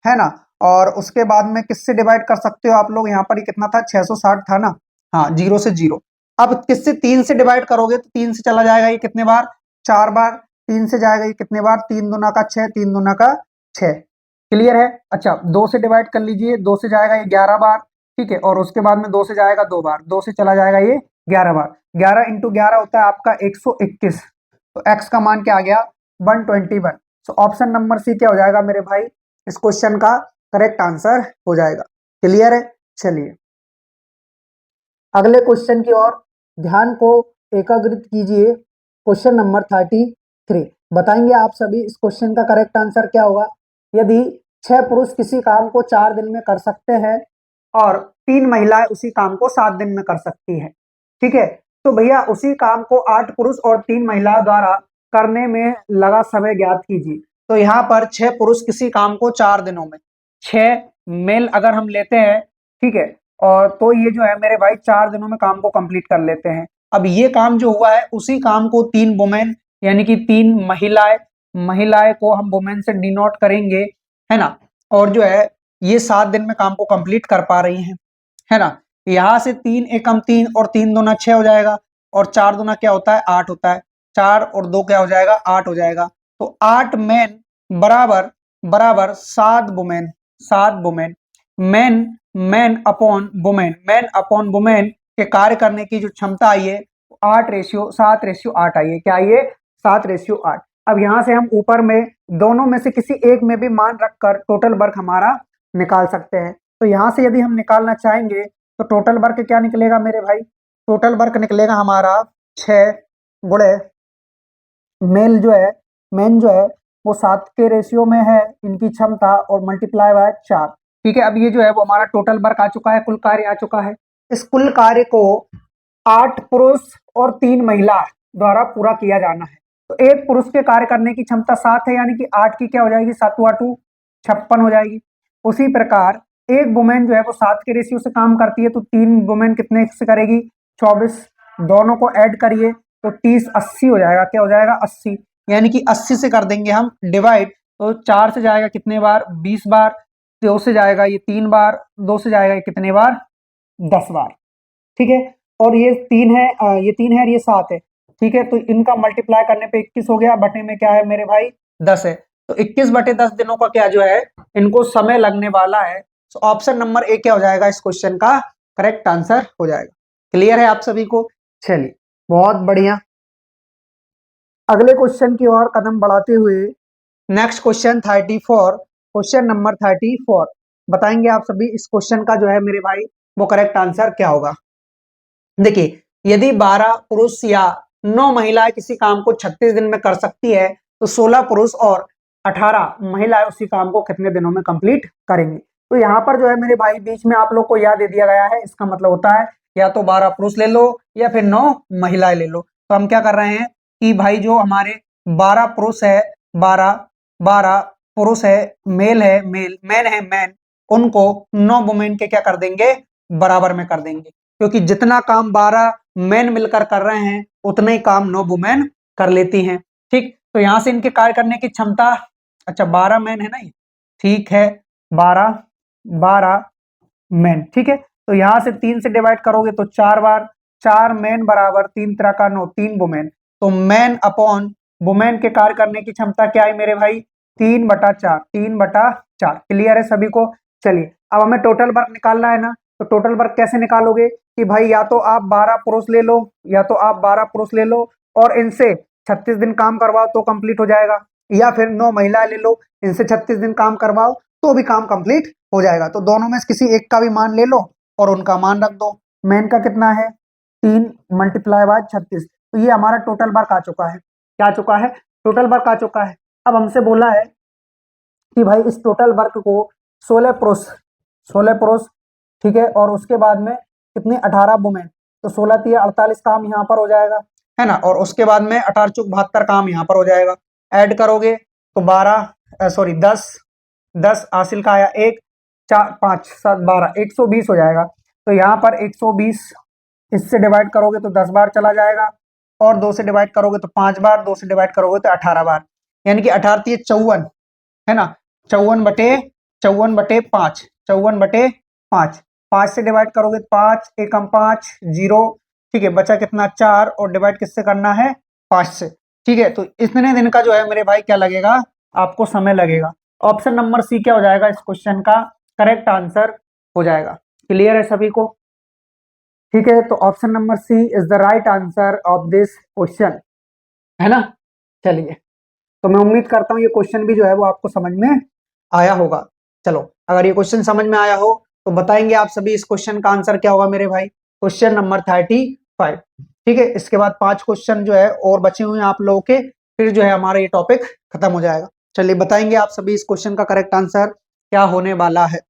A: है ना। और उसके बाद में किससे डिवाइड कर सकते हो आप लोग, यहाँ पर कितना था 660 था ना, हाँ 0 से 0। अब किससे 3 से डिवाइड करोगे तो 3 से चला जाएगा ये कितने बार 4 बार, 3 से जाएगा ये कितने बार 3 दूना का 6, 3 दूना का 6। क्लियर है। अच्छा 2 से डिवाइड कर लीजिए, 2 से जाएगा ये 11 बार, ठीक है। और उसके बाद में 2 से जाएगा 2 बार, 2 से चला जाएगा ये 11 बार, 11 इंटू 11 होता है आपका 121। तो x का मान क्या आ गया 121। सो ऑप्शन नंबर सी क्या हो जाएगा मेरे भाई इस क्वेश्चन का करेक्ट आंसर हो जाएगा। क्लियर है। चलिए अगले क्वेश्चन की ओर ध्यान को एकाग्रित कीजिए। क्वेश्चन नंबर 33 बताएंगे आप सभी इस क्वेश्चन का करेक्ट आंसर क्या होगा। यदि 6 पुरुष किसी काम को 4 दिन में कर सकते हैं और 3 महिलाएं उसी काम को 7 दिन में कर सकती है, ठीक है। तो भैया उसी काम को 8 पुरुष और 3 महिलाओं द्वारा करने में लगा समय ज्ञात कीजिए। तो यहाँ पर 6 पुरुष किसी काम को 4 दिनों में, 6 मेल अगर हम लेते हैं, ठीक है, और तो ये जो है मेरे भाई 4 दिनों में काम को कंप्लीट कर लेते हैं। अब ये काम जो हुआ है उसी काम को 3 वुमेन यानी कि 3 महिलाएं को हम वुमेन से डिनोट करेंगे, है ना। और जो है ये 7 दिन में काम को कंप्लीट कर पा रही हैं, है ना। यहाँ से 3 एकम 3 और 3 दूना 6 हो जाएगा, और 4 दूना क्या होता है 8 होता है, 4 और 2 क्या हो जाएगा 8 हो जाएगा। तो 8 मैन बराबर बराबर 7 women, 7 women, man upon women के कार्य करने की जो क्षमता आई है 7:8 आई है। क्या आई है 7:8। अब यहाँ से हम ऊपर में दोनों में से किसी एक में भी मान रखकर टोटल वर्क हमारा निकाल सकते हैं। तो यहाँ से यदि हम निकालना चाहेंगे तो टोटल वर्क क्या निकलेगा मेरे भाई, टोटल वर्क निकलेगा हमारा 6 गुणे मेन जो है वो 7 के रेशियो में है इनकी क्षमता, और मल्टीप्लाई बाय 4, ठीक है। अब ये जो है वो हमारा टोटल वर्क आ चुका है, कुल कार्य आ चुका है। इस कुल कार्य को 8 पुरुष और 3 महिला द्वारा पूरा किया जाना है। तो एक पुरुष के कार्य करने की क्षमता 7 है, यानी कि 8 की क्या हो जाएगी 7 2 56 हो जाएगी। उसी प्रकार एक वुमेन जो है वो 7 के रेशियो से काम करती है, तो 3 वुमेन कितने से करेगी 24, दोनों को ऐड करिए तो 30 80 हो जाएगा। क्या हो जाएगा 80, यानी कि 80 से कर देंगे हम डिवाइड, तो 4 से जाएगा कितने बार 20 बार, 2 से जाएगा ये 3 बार, 2 से जाएगा ये कितने बार 10 बार, ठीक है। और ये 3 है, ये 3 है और ये 7 है, ठीक है। तो इनका मल्टीप्लाई करने पे 21 हो गया, बटे में क्या है मेरे भाई 10 है। तो 21/10 दिनों का क्या जो है इनको समय लगने वाला है। तो ऑप्शन नंबर ए क्या हो जाएगा इस क्वेश्चन का करेक्ट आंसर हो जाएगा। क्लियर है आप सभी को? चलिए बहुत बढ़िया। अगले क्वेश्चन की ओर कदम बढ़ाते हुए नेक्स्ट क्वेश्चन 34, क्वेश्चन नंबर 34 बताएंगे आप सभी इस क्वेश्चन का जो है मेरे भाई वो करेक्ट आंसर क्या होगा। देखिए यदि 12 पुरुष या 9 महिलाएं किसी काम को 36 दिन में कर सकती है तो 16 पुरुष और 18 महिलाएं उसी काम को कितने दिनों में कंप्लीट करेंगी। तो यहाँ पर जो है मेरे भाई बीच में आप लोग को याद दे दिया गया है, इसका मतलब होता है या तो 12 पुरुष ले लो या फिर 9 महिलाएं ले लो। तो हम क्या कर रहे हैं कि भाई जो हमारे 12 पुरुष है, 12 पुरुष है, मेल है मेल, मैन है मैन, उनको 9 वुमेन के क्या कर देंगे बराबर में कर देंगे, क्योंकि जितना काम 12 मैन मिलकर कर रहे हैं उतना ही काम 9 वुमेन कर लेती हैं। ठीक, तो यहां से इनके कार्य करने की क्षमता, अच्छा 12 मैन है ना ये, ठीक है 12 मैन, ठीक है। तो यहां से 3 से डिवाइड करोगे तो 4 बार, 4 मैन बराबर 3 तरह का 9, 3 वुमेन। तो मैन अपॉन वुमेन के कार्य करने की क्षमता क्या है मेरे भाई 3/4, 3/4। क्लियर है सभी को? चलिए अब हमें टोटल वर्क निकालना है ना, तो टोटल वर्क कैसे निकालोगे कि भाई या तो आप 12 पुरुष ले लो, या तो आप 12 पुरुष ले लो और इनसे 36 दिन काम करवाओ तो कंप्लीट हो जाएगा, या फिर 9 महिलाएं ले लो इनसे 36 दिन काम करवाओ तो भी काम कंप्लीट हो जाएगा। तो दोनों में से किसी एक का भी मान ले लो और उनका मान रख दो। मैन का कितना है 3 मल्टीप्लाई बाय 36, तो ये हमारा टोटल वर्क आ चुका है। क्या आ चुका है? टोटल वर्क आ चुका है। अब हमसे बोला है कि भाई इस टोटल वर्क को 16 पुरुष, ठीक है, और उसके बाद में कितने 18 वुमेन, तो 16 3 48 काम यहाँ पर हो जाएगा, है ना, और उसके बाद में 18 चौक 72 काम यहाँ पर हो जाएगा। ऐड करोगे तो 10 हासिल का आया 1 4 5 7 12 120 हो जाएगा। तो यहाँ पर 120 इससे डिवाइड करोगे तो 10 बार चला जाएगा, और 2 से डिवाइड करोगे तो 5 बार, 2 से डिवाइड करोगे तो 18 बार, यानी कि 18 3 54, है ना, 54/5, 54/5, 5 से डिवाइड करोगे तो 5 एकम 5 0, ठीक है, बचा कितना 4, और डिवाइड किससे करना है 5 से, ठीक है। तो इतने दिन का जो है मेरे भाई क्या लगेगा आपको समय लगेगा। ऑप्शन नंबर सी क्या हो जाएगा इस क्वेश्चन का करेक्ट आंसर हो जाएगा। क्लियर है सभी को? ठीक है, तो option number C is the right answer of this question, है ना। चलिए, तो मैं उम्मीद करता हूं ये क्वेश्चन भी जो है वो आपको समझ में आया होगा। चलो अगर ये क्वेश्चन समझ में आया हो तो बताएंगे आप सभी इस क्वेश्चन का आंसर क्या होगा मेरे भाई, क्वेश्चन नंबर 35। ठीक है, इसके बाद 5 क्वेश्चन जो है और बचे हुए हैं आप लोगों के, फिर जो है हमारा ये टॉपिक खत्म हो जाएगा। चलिए बताएंगे आप सभी इस क्वेश्चन का करेक्ट आंसर क्या होने वाला है।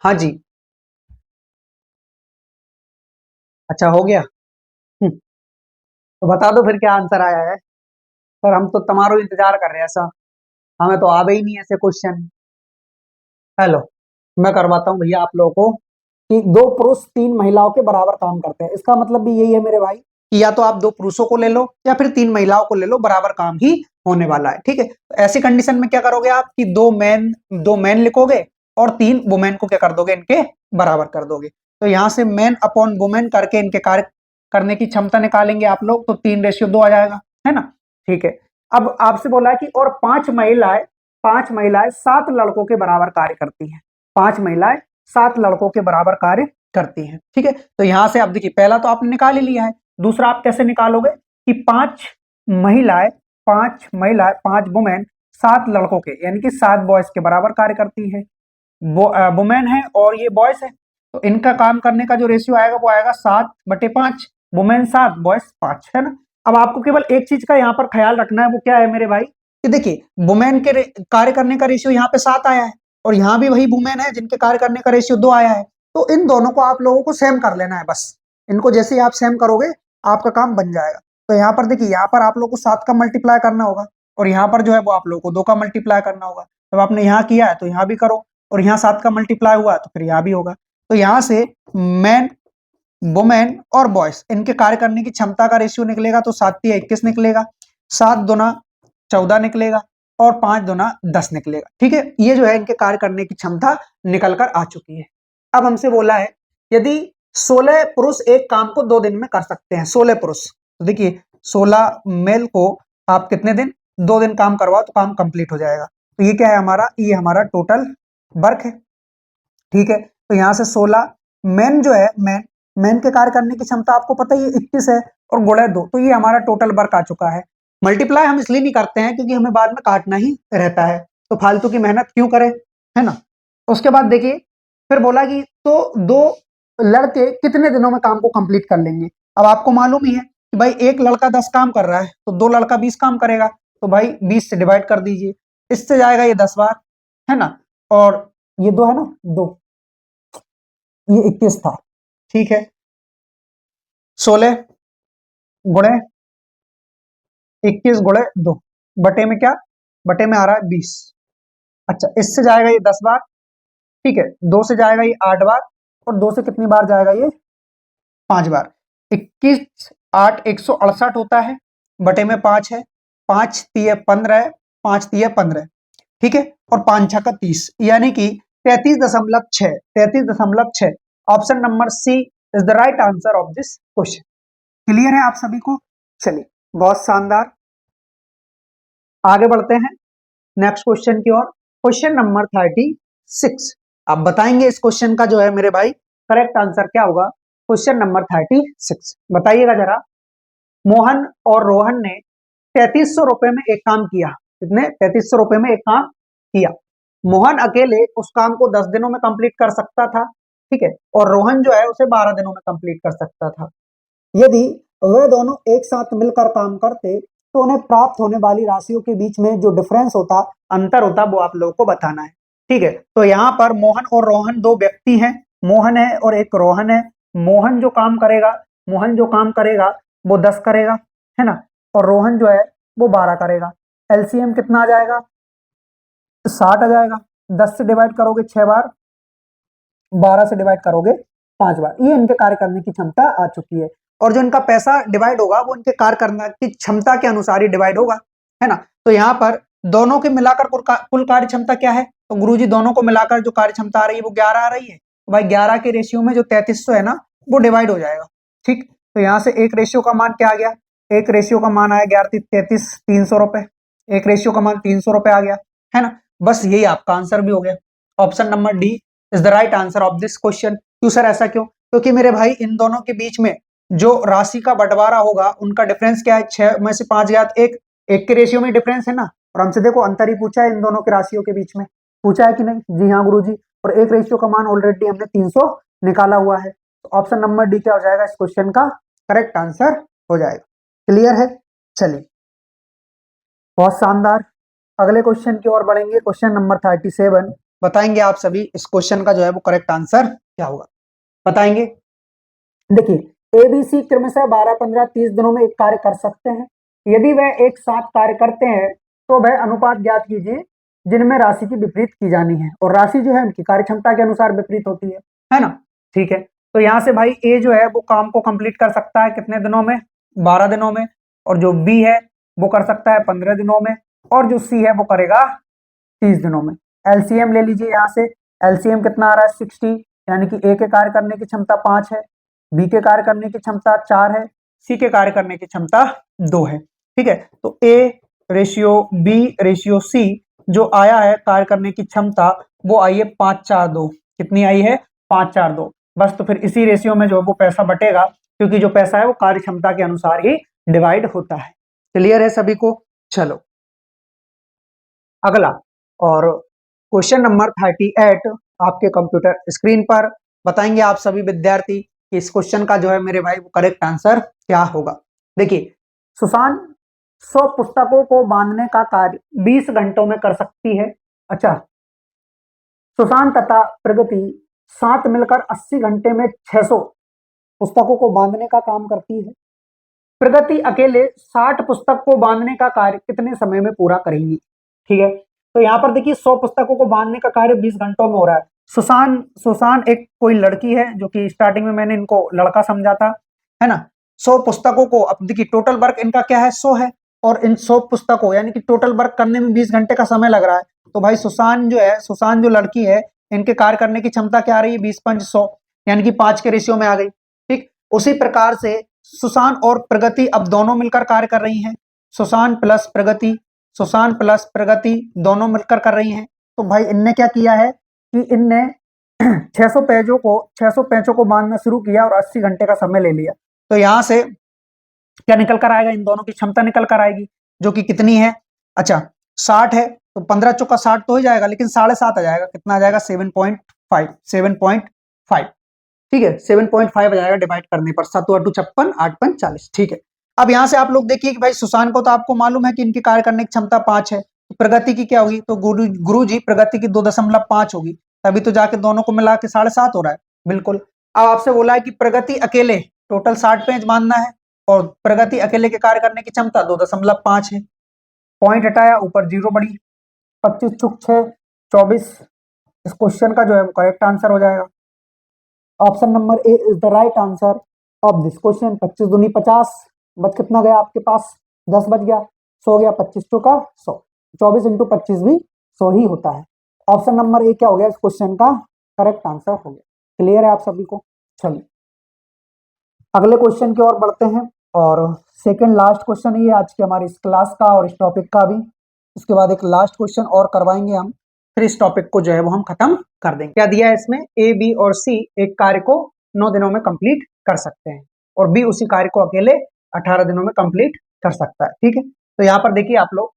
A: हाँ जी, अच्छा हो गया। तो बता दो फिर क्या आंसर आया है। सर हम तो तुम्हारो इंतजार कर रहे हैं, ऐसा हमें तो आवे ही नहीं ऐसे क्वेश्चन। हेलो, मैं करवाता हूँ भैया आप लोगों को कि 2 पुरुष 3 महिलाओं के बराबर काम करते हैं, इसका मतलब भी यही है मेरे भाई कि या तो आप 2 पुरुषों को ले लो या फिर 3 महिलाओं को ले लो, बराबर काम ही होने वाला है। ठीक है, तो ऐसी कंडीशन में क्या करोगे आप कि 2 मैन लिखोगे और 3 वुमेन को क्या कर दोगे इनके बराबर कर दोगे। तो यहाँ से मैन अपॉन वुमेन करके इनके कार्य करने की क्षमता निकालेंगे आप लोग, तो 3:2 आ जाएगा, है ना। ठीक है, अब आपसे बोला है कि और 5 महिलाएं 7 लड़कों के बराबर कार्य करती हैं, 5 महिलाएं 7 लड़कों के बराबर कार्य करती हैं। ठीक है, तो यहां से आप देखिए पहला तो आपने निकाल ही लिया है, दूसरा आप कैसे निकालोगे कि 5 महिलाएं 5 वुमेन 7 लड़कों के यानी कि 7 बॉयज के बराबर कार्य करती है, वो वुमेन है और ये बॉयज है, तो इनका काम करने का जो रेशियो आएगा वो आएगा 7/5, वुमेन 7 बॉयज 5, है ना। अब आपको केवल एक चीज का यहाँ पर ख्याल रखना है, वो क्या है मेरे भाई कि देखिए वुमेन के कार्य करने का रेशियो यहाँ पे 7 आया है और यहाँ भी वही वुमेन है जिनके कार्य करने का रेशियो 2 आया है, तो इन दोनों को आप लोगों को सेम कर लेना है बस। इनको जैसे ही आप सेम करोगे आपका काम बन जाएगा। तो यहाँ पर देखिए यहाँ पर आप लोग को 7 का मल्टीप्लाई करना होगा और यहाँ पर जो है वो आप लोग को 2 का मल्टीप्लाई करना होगा। जब आपने यहाँ किया है तो यहाँ भी करो, और यहाँ 7 का मल्टीप्लाई हुआ तो फिर यहाँ भी होगा। तो यहाँ से मैन वुमेन और बॉयज इनके कार्य करने की क्षमता का रेशियो निकलेगा तो 7 × 3 = 21 निकलेगा, 7 × 2 = 14 निकलेगा, और 5 दूना 10 निकलेगा। ठीक है, ये जो है इनके कार्य करने की क्षमता निकल कर आ चुकी है। अब हमसे बोला है यदि 16 पुरुष एक काम को 2 दिन में कर सकते हैं, 16 पुरुष, तो देखिए 16 मेल को आप कितने दिन, 2 दिन काम करवाओ तो काम कंप्लीट हो जाएगा। तो ये क्या है हमारा, ये हमारा टोटल वर्क है। ठीक है, तो यहां से 16 मैन जो है, मैन के कार्य करने की क्षमता आपको पता ही 21 है और गुणे 2, तो ये हमारा टोटल वर्क आ चुका है। मल्टीप्लाई हम इसलिए नहीं करते हैं क्योंकि हमें बाद में काटना ही रहता है, तो फालतू की मेहनत क्यों करें, है ना। उसके बाद देखिए फिर बोला कि तो 2 लड़के कितने दिनों में काम को कंप्लीट कर लेंगे। अब आपको मालूम ही है कि भाई एक लड़का 10 काम कर रहा है तो 2 लड़का 20 काम करेगा, तो भाई 20 से डिवाइड कर दीजिए, इससे जाएगा ये 10 बार, है ना, और ये 2 है ना, 2, ये 21 था। ठीक है, 16 गुणे 21 गुणे 2 बटे में क्या, बटे में आ रहा है 20। अच्छा, इससे जाएगा ये 10 बार, ठीक है, 2 से जाएगा ये 8 बार, और 2 से कितनी बार जाएगा ये 5 बार। 21 8 168 होता है, बटे में 5 है, 5 तिये 15 है, 5 तिये 15, ठीक है, और 5 छक्का 30, यानी कि 33.6, 33.6। Option number C is the right answer of this question. Clear है आप सभी को। चलिए, बहुत शानदार, आगे बढ़ते हैं नेक्स्ट क्वेश्चन की ओर। Question number 36। आप बताएंगे इस क्वेश्चन का जो है मेरे भाई करेक्ट आंसर क्या होगा। क्वेश्चन नंबर 36 बताइएगा जरा। मोहन और रोहन ने 3300 रुपए में एक काम किया। कितने, 3300 रुपए में एक काम किया। मोहन अकेले उस काम को 10 दिनों में कंप्लीट कर सकता था, ठीक है, और रोहन जो है उसे 12 दिनों में कंप्लीट कर सकता था। यदि वे दोनों एक साथ मिलकर काम करते तो उन्हें प्राप्त होने वाली राशियों के बीच में जो डिफरेंस होता, अंतर होता, वो आप लोगों को बताना है। ठीक है, तो यहाँ पर मोहन और रोहन 2 व्यक्ति हैं, मोहन है और एक रोहन है। मोहन जो काम करेगा, मोहन जो काम करेगा वो 10 करेगा, है ना, और रोहन जो है वो 12 करेगा। एलसीएम कितना आ जाएगा, 60 आ जाएगा। 10 से डिवाइड करोगे 6 बार, 12 से डिवाइड करोगे 5 बार। ये इनके कार्य करने की क्षमता आ चुकी है, और जो इनका पैसा डिवाइड होगा वो इनके कार्य करने की क्षमता के अनुसार ही डिवाइड होगा, है ना। तो यहाँ पर दोनों के मिलाकर कुल कार्य क्षमता क्या है, तो गुरुजी दोनों को मिलाकर जो कार्य क्षमता आ रही है वो 11 आ रही है। तो भाई 11 के रेशियो में जो 3300 है ना वो डिवाइड हो जाएगा। ठीक, तो यहाँ से एक रेशियो का मान क्या आ गया, एक रेशियो का मान आया 11 33 300 रुपए, एक रेशियो का मान 300 रुपए आ गया, है ना। बस यही आपका आंसर भी हो गया। Option number D is the right answer of this question. क्यों सर, ऐसा क्यों, क्योंकि मेरे भाई इन दोनों के बीच में जो राशि का बंटवारा होगा उनका डिफरेंस क्या है, 6 में से 5 ज्ञात, एक के रेशियो में डिफरेंस है ना, और हमसे देखो अंतर ही पूछा है इन दोनों की राशियों के बीच में, पूछा है कि नहीं, जी हाँ गुरुजी, और एक रेशियो का मान ऑलरेडी हमने 300 निकाला हुआ है। तो ऑप्शन नंबर डी क्या हो जाएगा, इस क्वेश्चन का करेक्ट आंसर हो जाएगा। क्लियर है। चलिए, बहुत शानदार, अगले क्वेश्चन की ओर बढ़ेंगे। क्वेश्चन नंबर 37 बताएंगे आप सभी इस क्वेश्चन का जो है वो करेक्ट आंसर क्या होगा, बताएंगे। देखिए, एबीसी क्रमशः 12 15 30 दिनों में एक कार्य कर सकते हैं। यदि वह एक साथ कार्य करते हैं तो वह अनुपात ज्ञात कीजिए जिनमें राशि की विपरीत की जानी है, और राशि जो है उनकी कार्य क्षमता के अनुसार विपरीत होती है ना। ठीक है, तो यहाँ से भाई ए जो है वो काम को कंप्लीट कर सकता है कितने दिनों में, 12 दिनों में, और जो बी है वो कर सकता है 15 दिनों में, और जो सी है वो करेगा 30 दिनों में। एलसीएम ले लीजिए, यहाँ से एलसीएम कितना आ रहा है 60, यानी कि ए के कार्य करने की क्षमता 5 है, बी के कार्य करने की क्षमता 4 है, सी के कार्य करने की क्षमता 2 है। ठीक है, तो A ratio B ratio C जो आया है कार्य करने की क्षमता वो आई है 5-4-2। कितनी आई है, 5-4-2। बस, तो फिर इसी रेशियो में जो वो पैसा बटेगा, क्योंकि जो पैसा है वो कार्य क्षमता के अनुसार ही डिवाइड होता है। क्लियर है सभी को। चलो अगला, और क्वेश्चन नंबर 38 आपके कंप्यूटर स्क्रीन पर, बताएंगे आप सभी विद्यार्थी कि इस क्वेश्चन का जो है मेरे भाई वो करेक्ट आंसर क्या होगा। देखिए, सुशांत 100 पुस्तकों को बांधने का कार्य 20 घंटों में कर सकती है। अच्छा, सुशांत तथा प्रगति साथ मिलकर 80 घंटे में 600 पुस्तकों को बांधने का काम करती है। प्रगति अकेले 60 पुस्तक को बांधने का कार्य कितने समय में पूरा करेंगी। ठीक है, तो यहाँ पर देखिए 100 पुस्तकों को बांधने का कार्य 20 घंटों में हो रहा है। सुशांत एक कोई लड़की है, जो कि स्टार्टिंग में मैंने इनको लड़का समझा था, है ना। 100 पुस्तकों को, अब देखिए टोटल वर्क इनका क्या है 100 है, और इन 100 पुस्तकों यानी कि टोटल वर्क करने में 20 घंटे का समय लग रहा है, तो भाई सुसान जो लड़की है, इनके कार्य करने की क्षमता क्या आ रही है, 20/100 यानी कि 5 के रेशियो में आ गई। ठीक, उसी प्रकार से सुसान और प्रगति अब दोनों मिलकर कार्य कर रही हैं, सुसान प्लस प्रगति दोनों मिलकर कर रही हैं। तो भाई इनने क्या किया है कि इनने 600 पेजों को बांधना शुरू किया और 80 घंटे का समय ले लिया। तो यहां से क्या निकल कर आएगा, इन दोनों की क्षमता निकल कर आएगी, जो कि कितनी है, अच्छा 60 है, तो 15 चौका 60 तो हो जाएगा, लेकिन 7.5 आ जाएगा, कितना आ जाएगा 7.5, ठीक है 7.5 आ जाएगा डिवाइड करने पर, 7 2 56, 8 5 40। ठीक है, अब यहां से आप लोग देखिए कि भाई सुशांत को तो आपको मालूम है कि इनकी कार्य करने की क्षमता 5 है, तो प्रगति की क्या होगी, तो गुरु जी प्रगति की 2.5 होगी, तभी तो जाके दोनों को मिला के 7.5 हो रहा है। बिल्कुल। अब आपसे बोला है कि प्रगति अकेले टोटल 60 पेज मानना है और प्रगति अकेले के कार्य करने की क्षमता 2.5 है, पॉइंट हटाया, ऊपर 0 बढ़ी, 25 × 6 24। इस क्वेश्चन का जो है वो करेक्ट आंसर हो जाएगा। Option number A is the right answer of this question. 25 दूनी 50, बच कितना गया आपके पास, 10 बच गया, 100 गया, 25 चौका 100, 24 × 25 भी 100 ही होता है। ऑप्शन नंबर ए क्या हो गया इस क्वेश्चन का करेक्ट आंसर हो गया। क्लियर है आप सभी को? चलिए अगले क्वेश्चन की ओर बढ़ते हैं, और सेकंड लास्ट क्वेश्चन ही है आज के हमारी इस क्लास का और इस टॉपिक का भी। उसके बाद एक लास्ट क्वेश्चन और करवाएंगे हम, फिर इस टॉपिक को जो है वो हम खत्म कर देंगे। क्या दिया है इसमें, ए बी और सी एक कार्य को 9 दिनों में कंप्लीट कर सकते हैं और बी उसी कार्य को अकेले 18 दिनों में कंप्लीट कर सकता है। ठीक है, तो यहाँ पर देखिए आप लोग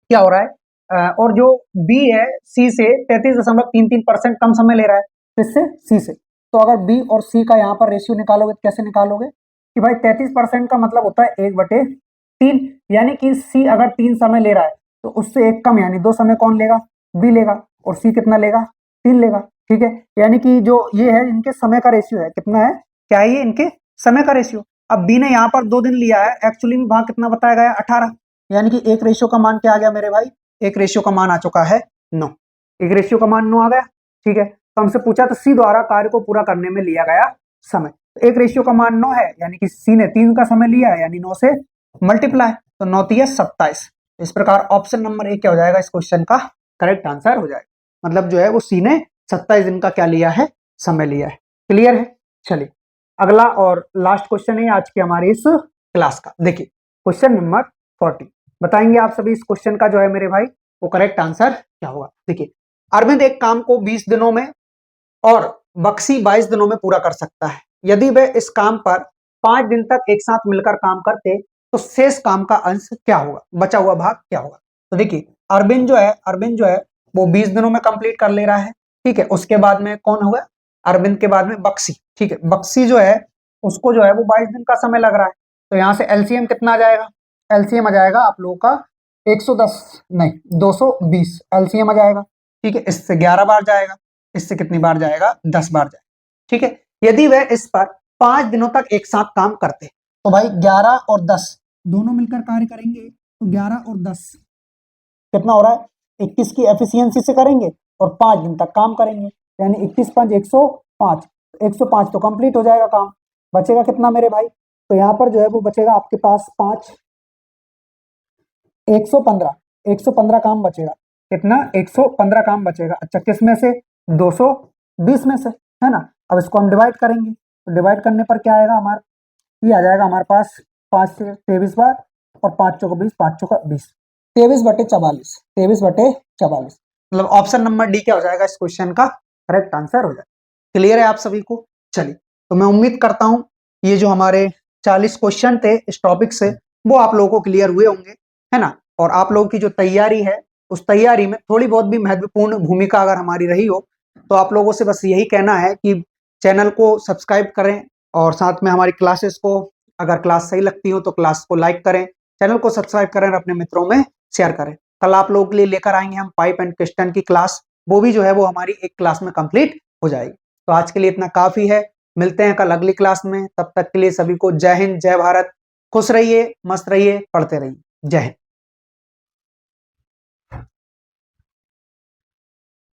A: क्या हो रहा है, और जो बी है सी से 33.33% कम समय ले रहा है, किससे, सी से। तो अगर बी और सी का यहाँ पर रेशियो निकालोगे तो कैसे निकालोगे कि भाई 33% का मतलब होता है 1/3, यानी कि सी अगर 3 समय ले रहा है तो उससे एक कम यानी 2 समय कौन लेगा, बी लेगा, और सी कितना लेगा, 3 लेगा। ठीक है, यानी कि जो ये है इनके समय का रेशियो है, कितना है, क्या है ये, इनके समय का रेशियो। अब बी ने यहाँ पर 2 दिन लिया है, एक्चुअली में वहां कितना बताया गया, 18, यानी कि एक रेशियो का मान क्या आ गया मेरे भाई, एक रेशियो का मान आ चुका है 9, एक रेशियो का मान 9 आ गया। ठीक है, तो हमसे पूछा तो सी द्वारा कार्य को पूरा करने में लिया गया समय, तो एक रेशियो का मान 9 है, यानी कि सी ने 3 का समय लिया है, यानी 9 से मल्टीप्लाई, तो 9 3 27। इस प्रकार ऑप्शन नंबर ए क्या हो जाएगा इस क्वेश्चन का करेक्ट आंसर हो जाएगा। मतलब जो है वो सी ने 27 दिन का क्या लिया है, समय लिया है। क्लियर है? चलिए अगला और लास्ट क्वेश्चन है आज की हमारी इस क्लास का। देखिए क्वेश्चन नंबर 40, बताएंगे आप सभी इस क्वेश्चन का जो है मेरे भाई वो करेक्ट आंसर क्या होगा। देखिए अरविंद एक काम को 20 दिनों में और बक्सी 22 दिनों में पूरा कर सकता है। यदि वे इस काम पर 5 दिन तक एक साथ मिलकर काम करते तो शेष काम का अंश क्या होगा, बचा हुआ भाग क्या होगा। तो देखिए अरविंद जो है वो 20 दिनों में कंप्लीट कर ले रहा है। ठीक है, उसके बाद में कौन होगा, अरविंद के बाद में बक्सी। ठीक है, बक्सी जो है उसको जो है वो 22 दिन का समय लग रहा है, तो यहाँ से एलसीएम कितना आ जाएगा, एलसीएम आ जाएगा आप लोगों का 110 नहीं 220 एलसीएम आ जाएगा। ठीक है, इससे 11 बार जाएगा, इससे कितनी बार जाएगा, 10 बार जाएगा। ठीक है, यदि वह इस पर 5 दिनों तक एक साथ काम करते तो भाई 11 और 10 दोनों मिलकर कार्य करेंगे, तो 11 और 10 कितना हो रहा है, 21 की एफिशिएंसी से करेंगे और 5 दिन तक काम करेंगे, यानी 21 5 105, 105 तो कंप्लीट हो जाएगा काम। बचेगा कितना मेरे भाई, तो यहाँ पर जो है वो बचेगा आपके पास 5 115 काम बचेगा, कितना 115 काम बचेगा। अच्छा किस में से, 220 में से, है ना। अब इसको हम डिवाइड करेंगे, तो डिवाइड करने पर क्या आएगा हमारा, ये आ जाएगा हमारे पास 5 से 23 बार और 5 चौका 20, 5 चौका 20, 23/44, 23/44। मतलब ऑप्शन नंबर डी क्या हो जाएगा इस क्वेश्चन का करेक्ट आंसर हो जाएगा। क्लियर है आप सभी को? चलिए तो मैं उम्मीद करता हूं ये जो हमारे 40 क्वेश्चन थे इस टॉपिक से वो आप लोगों को क्लियर हुए होंगे, है ना। और आप लोगों की जो तैयारी है उस तैयारी में थोड़ी बहुत भी महत्वपूर्ण भूमिका अगर हमारी रही हो तो आप लोगों से बस यही कहना है कि चैनल को सब्सक्राइब करें और साथ में हमारी क्लासेस को, अगर क्लास सही लगती हो तो क्लास को लाइक करें, चैनल को सब्सक्राइब करें और अपने मित्रों में शेयर करें। कल आप लोगों के लिए लेकर आएंगे हम पाइप एंड पिस्टन की क्लास, वो भी जो है वो हमारी एक क्लास में कंप्लीट हो जाएगी। तो आज के लिए इतना काफी है, मिलते हैं कल अगली क्लास में। तब तक के लिए सभी को जय हिंद, जय भारत, खुश रहिए, मस्त रहिए, पढ़ते रहिए। जय हिंद।